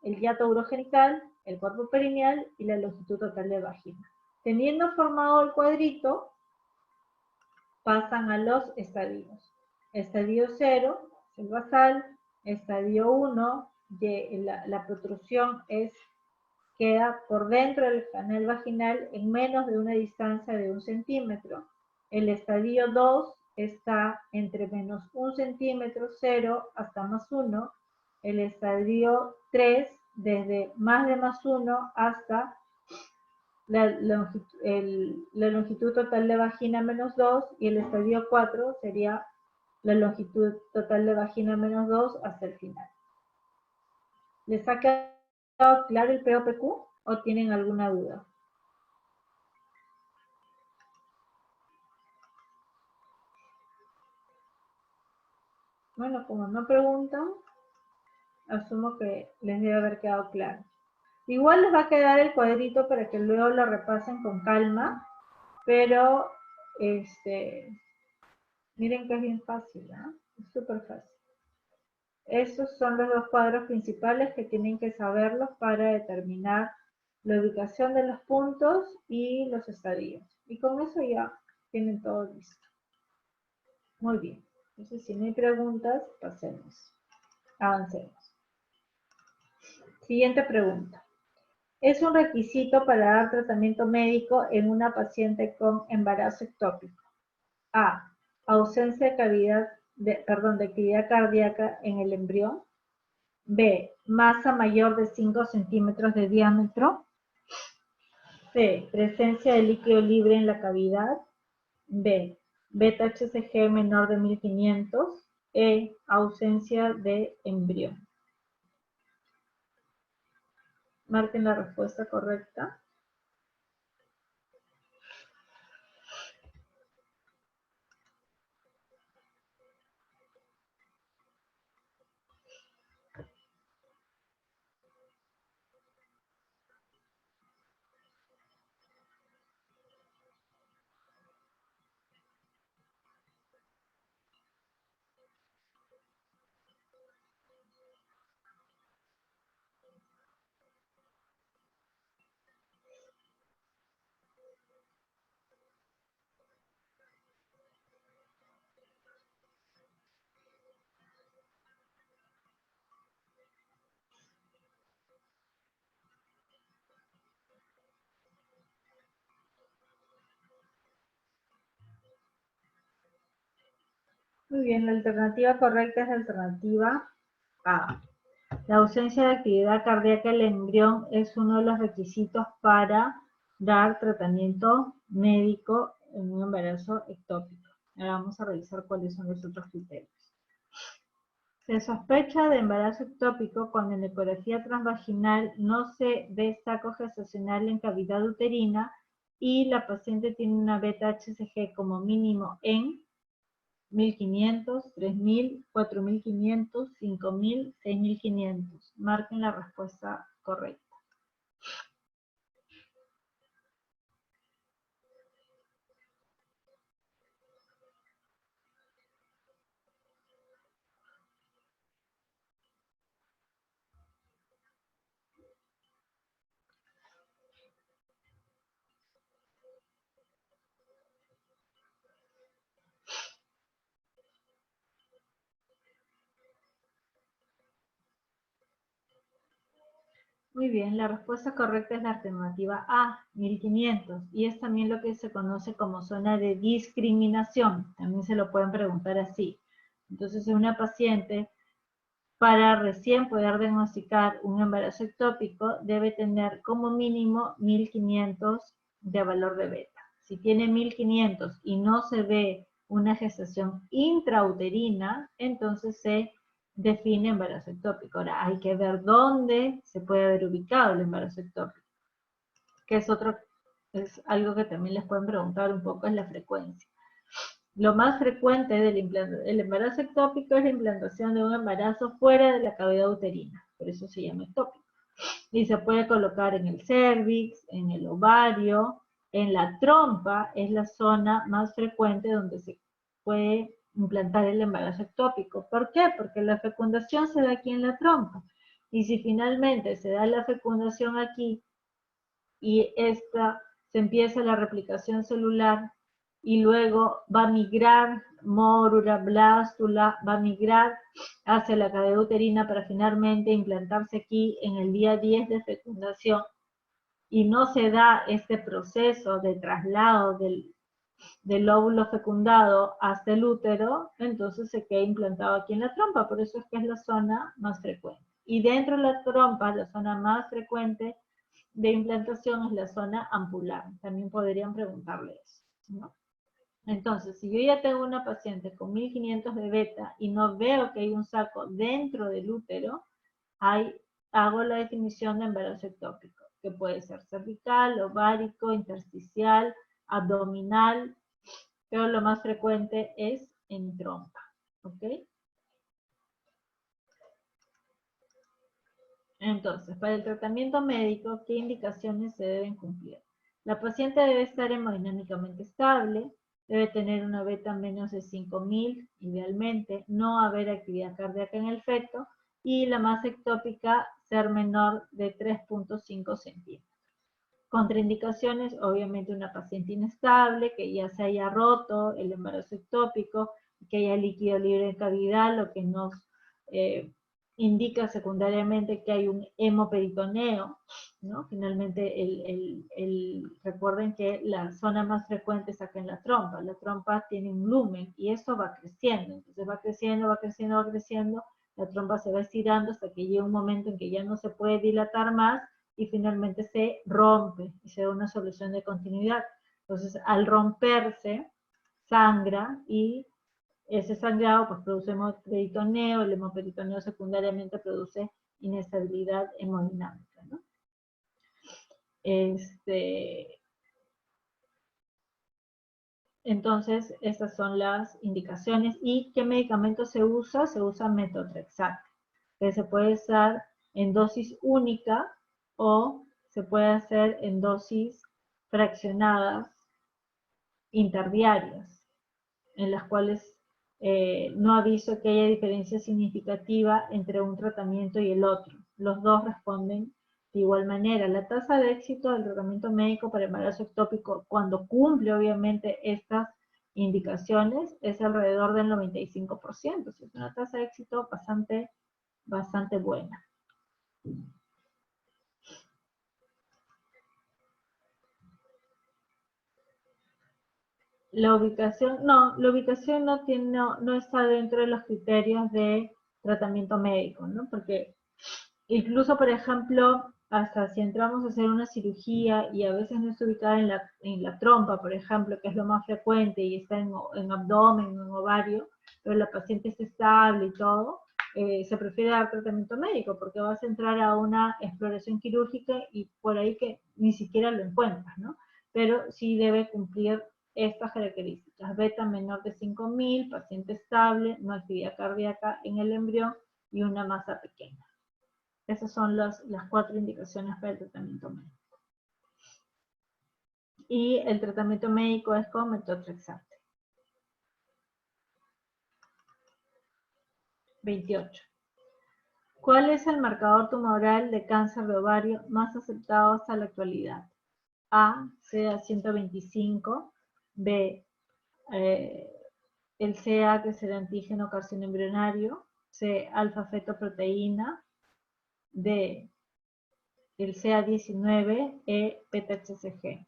El hiato urogenital, el cuerpo perineal y la longitud total de vagina. Teniendo formado el cuadrito, pasan a los estadios. Estadio 0, el basal. Estadio 1, la protrusión queda por dentro del canal vaginal en menos de una distancia de 1 centímetro. El estadio 2 está entre -1 centímetro, 0 hasta +1. El estadio 3 desde más de +1 hasta la longitud total de vagina -2, y el estadio 4 sería la longitud total de vagina -2 hasta el final. ¿Les ha quedado claro el POPQ o tienen alguna duda? Bueno, como no preguntan, asumo que les debe haber quedado claro. Igual les va a quedar el cuadrito para que luego lo repasen con calma, pero miren que es bien fácil, ¿no? Es súper fácil. Esos son los dos cuadros principales que tienen que saberlos para determinar la ubicación de los puntos y los estadios. Y con eso ya tienen todo listo. Muy bien. Entonces, si no hay preguntas, pasemos. Avancemos. Siguiente pregunta. Es un requisito para dar tratamiento médico en una paciente con embarazo ectópico. A. Ausencia de cavidad, de actividad cardíaca en el embrión. B. Masa mayor de 5 centímetros de diámetro. C. Presencia de líquido libre en la cavidad. B. Beta-HCG menor de 1500. E. Ausencia de embrión. Marquen la respuesta correcta. Muy bien, la alternativa correcta es la alternativa A. La ausencia de actividad cardíaca en el embrión es uno de los requisitos para dar tratamiento médico en un embarazo ectópico. Ahora vamos a revisar cuáles son los otros criterios. Se sospecha de embarazo ectópico cuando en ecografía transvaginal no se ve saco gestacional en cavidad uterina y la paciente tiene una beta-HCG como mínimo en 1500, 3000, 4500, 5000, 6500. Marquen la respuesta correcta. Muy bien, la respuesta correcta es la alternativa A, 1500, y es también lo que se conoce como zona de discriminación. También se lo pueden preguntar así. Entonces, en una paciente, para recién poder diagnosticar un embarazo ectópico, debe tener como mínimo 1500 de valor de beta. Si tiene 1500 y no se ve una gestación intrauterina, entonces se define embarazo ectópico. Ahora, hay que ver dónde se puede haber ubicado el embarazo ectópico, que es algo que también les pueden preguntar un poco, es la frecuencia. Lo más frecuente del embarazo ectópico es la implantación de un embarazo fuera de la cavidad uterina, por eso se llama ectópico. Y se puede colocar en el cérvix, en el ovario, en la trompa, es la zona más frecuente donde se puede implantar el embarazo ectópico. ¿Por qué? Porque la fecundación se da aquí en la trompa. Y si finalmente se da la fecundación aquí y se empieza la replicación celular y luego va a migrar mórula, blástula, va a migrar hacia la cavidad uterina para finalmente implantarse aquí en el día 10 de fecundación y no se da este proceso de traslado del óvulo fecundado hasta el útero, entonces se queda implantado aquí en la trompa, por eso es que es la zona más frecuente. Y dentro de la trompa, la zona más frecuente de implantación es la zona ampular. También podrían preguntarle eso, ¿no? Entonces, si yo ya tengo una paciente con 1500 de beta y no veo que hay un saco dentro del útero, hago la definición de embarazo ectópico, que puede ser cervical, ovárico, intersticial, abdominal, pero lo más frecuente es en trompa, ¿ok? Entonces, para el tratamiento médico, ¿qué indicaciones se deben cumplir? La paciente debe estar hemodinámicamente estable, debe tener una beta menos de 5000, idealmente, no haber actividad cardíaca en el feto, y la masa ectópica ser menor de 3.5 centímetros. Contraindicaciones, obviamente una paciente inestable, que ya se haya roto el embarazo ectópico, que haya líquido libre en cavidad, lo que nos indica secundariamente que hay un hemoperitoneo, ¿no? Finalmente, recuerden que la zona más frecuente es acá en la trompa tiene un lumen y eso va creciendo, entonces va creciendo, va creciendo, va creciendo, la trompa se va estirando hasta que llega un momento en que ya no se puede dilatar más y finalmente se rompe y se da una solución de continuidad. Entonces, al romperse, sangra y ese sangrado pues produce hemoperitoneo, el hemoperitoneo secundariamente produce inestabilidad hemodinámica, ¿no? Entonces, estas son las indicaciones. ¿Y qué medicamento se usa? Se usa metotrexato, que se puede usar en dosis única o se puede hacer en dosis fraccionadas interdiarias, en las cuales no aviso que haya diferencia significativa entre un tratamiento y el otro. Los dos responden de igual manera. La tasa de éxito del tratamiento médico para embarazo ectópico, cuando cumple obviamente estas indicaciones, es alrededor del 95%. Es una tasa de éxito bastante buena. La ubicación no está dentro de los criterios de tratamiento médico, ¿no? Porque incluso, por ejemplo, hasta si entramos a hacer una cirugía y a veces no está ubicada en la trompa, por ejemplo, que es lo más frecuente y está en abdomen, en ovario, pero la paciente está estable y todo, se prefiere dar tratamiento médico porque vas a entrar a una exploración quirúrgica y por ahí que ni siquiera lo encuentras, ¿no? Pero sí debe cumplir estas características: beta menor de 5000, paciente estable, no actividad cardíaca en el embrión y una masa pequeña. Esas son las 4 indicaciones para el tratamiento médico. Y el tratamiento médico es con metotrexato. 28. ¿Cuál es el marcador tumoral de cáncer de ovario más aceptado hasta la actualidad? A, CA125, B, el CA, que es el antígeno carcinoembrionario, C, alfa-fetoproteína, D, el CA19, E, beta-HCG.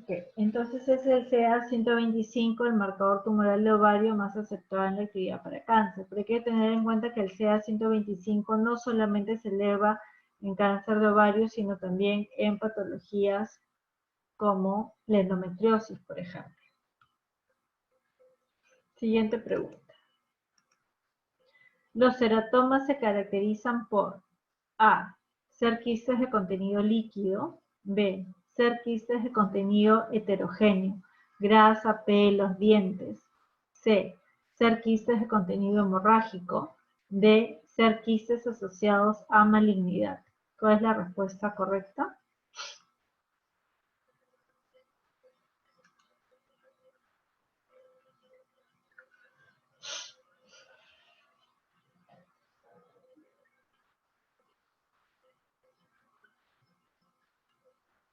Okay. Entonces es el CA125, el marcador tumoral de ovario más aceptado en la actividad para cáncer. Pero hay que tener en cuenta que el CA125 no solamente se eleva en cáncer de ovario, sino también en patologías como la endometriosis, por ejemplo. Siguiente pregunta. Los ceratomas se caracterizan por A, ser quistes de contenido líquido, B, ser quistes de contenido heterogéneo, grasa, pelos, dientes, C, ser quistes de contenido hemorrágico, D, ser quistes asociados a malignidad. ¿Cuál es la respuesta correcta?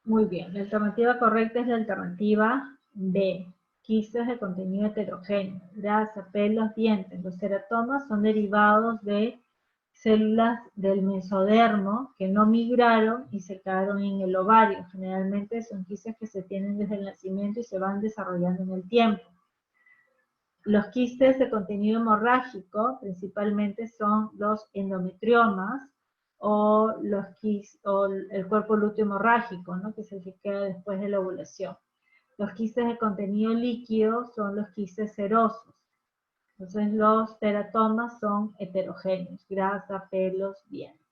Muy bien, la alternativa correcta es la alternativa B, quistes de contenido heterogéneo, grasa, pelos, dientes. Los ceratomas son derivados de células del mesodermo que no migraron y se quedaron en el ovario. Generalmente son quistes que se tienen desde el nacimiento y se van desarrollando en el tiempo. Los quistes de contenido hemorrágico principalmente son los endometriomas o el cuerpo lúteo hemorrágico, ¿no? Que es el que queda después de la ovulación. Los quistes de contenido líquido son los quistes serosos. Entonces los teratomas son heterogéneos, grasa, pelos, dientes,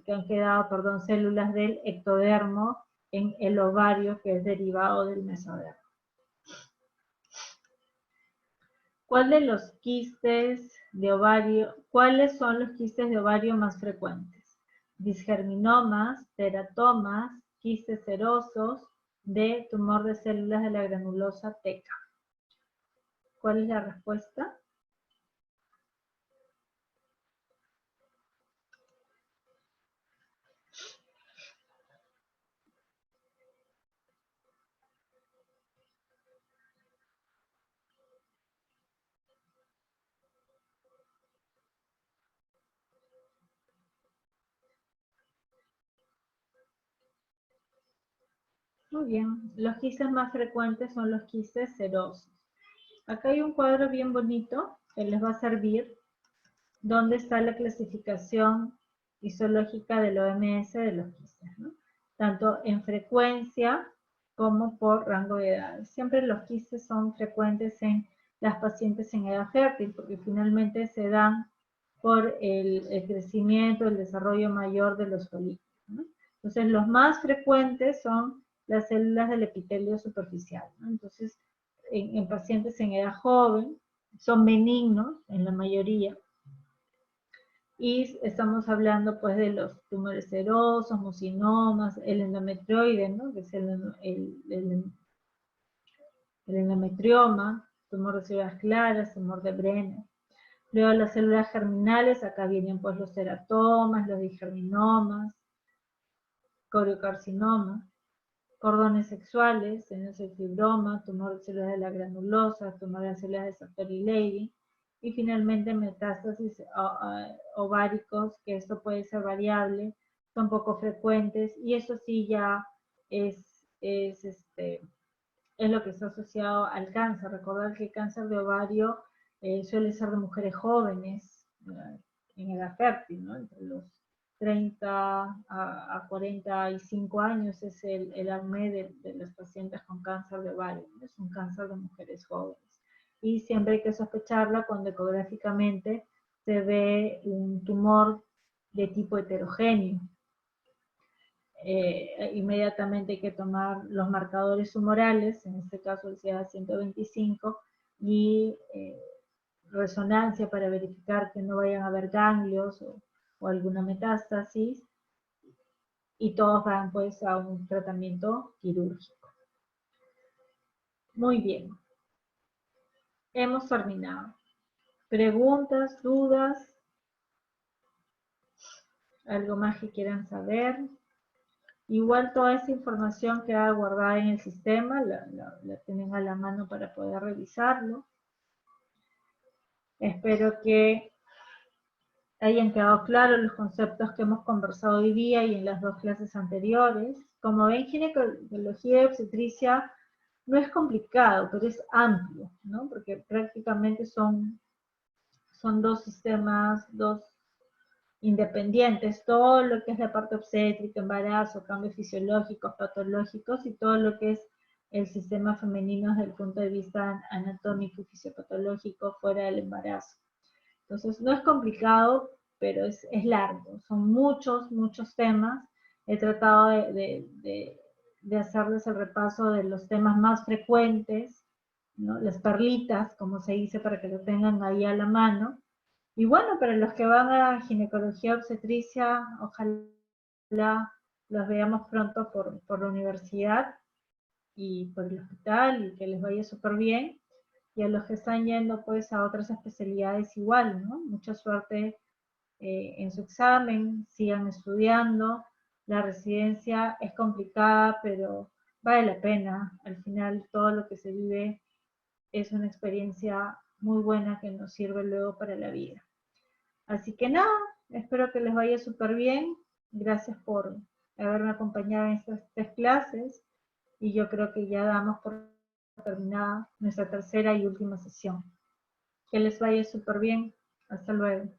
que han quedado, células del ectodermo en el ovario, que es derivado del mesodermo. ¿Cuáles son los quistes de ovario más frecuentes? Disgerminomas, teratomas, quistes serosos, D, tumor de células de la granulosa teca. ¿Cuál es la respuesta? Muy bien, los quistes más frecuentes son los quistes serosos. Acá hay un cuadro bien bonito que les va a servir, donde está la clasificación histológica del OMS de los quistes, ¿no? Tanto en frecuencia como por rango de edades. Siempre los quistes son frecuentes en las pacientes en edad fértil, porque finalmente se dan por el crecimiento, el desarrollo mayor de los folículos, ¿no? Entonces, los más frecuentes son las células del epitelio superficial, ¿no? Entonces, en pacientes en edad joven, son benignos en la mayoría, y estamos hablando pues de los tumores serosos, mucinomas, el endometrioide, ¿no? Que es el endometrioma, tumor de células claras, tumor de Brenner. Luego las células germinales, acá vienen pues los teratomas, los digerminomas, coriocarcinoma, cordones sexuales, fibroma, tumor de células de la granulosa, tumor de células de Sartori Levy, y finalmente metástasis ováricos, que esto puede ser variable, son poco frecuentes, y eso sí ya es lo que está asociado al cáncer. Recordar que el cáncer de ovario suele ser de mujeres jóvenes, en edad fértil, ¿no? Entre los 30 a 45 años es el ARME de los pacientes con cáncer de ovario, ¿no? Es un cáncer de mujeres jóvenes. Y siempre hay que sospecharla cuando ecográficamente se ve un tumor de tipo heterogéneo. Inmediatamente hay que tomar los marcadores humorales, en este caso el CA125, y resonancia para verificar que no vayan a haber ganglios o alguna metástasis, y todos van pues a un tratamiento quirúrgico. Muy bien. Hemos terminado. ¿Preguntas, dudas? ¿Algo más que quieran saber? Igual toda esa información queda guardada en el sistema, la tienen a la mano para poder revisarlo. Espero que hayan quedado claros los conceptos que hemos conversado hoy día y en las dos clases anteriores. Como ven, ginecología y obstetricia no es complicado, pero es amplio, ¿no? Porque prácticamente son dos sistemas, dos independientes, todo lo que es la parte obstétrica, embarazo, cambios fisiológicos, patológicos, y todo lo que es el sistema femenino desde el punto de vista anatómico y fisiopatológico fuera del embarazo. Entonces no es complicado, pero es largo, son muchos temas. He tratado de hacerles el repaso de los temas más frecuentes, ¿no? Las perlitas, como se dice, para que lo tengan ahí a la mano. Y bueno, para los que van a ginecología obstetricia, ojalá los veamos pronto por la universidad y por el hospital, y que les vaya súper bien. Y a los que están yendo pues a otras especialidades igual, ¿no? Mucha suerte en su examen, sigan estudiando. La residencia es complicada, pero vale la pena. Al final todo lo que se vive es una experiencia muy buena que nos sirve luego para la vida. Así que nada, espero que les vaya súper bien. Gracias por haberme acompañado en estas 3 clases, y yo creo que ya damos por terminada nuestra tercera y última sesión. Que les vaya súper bien. Hasta luego.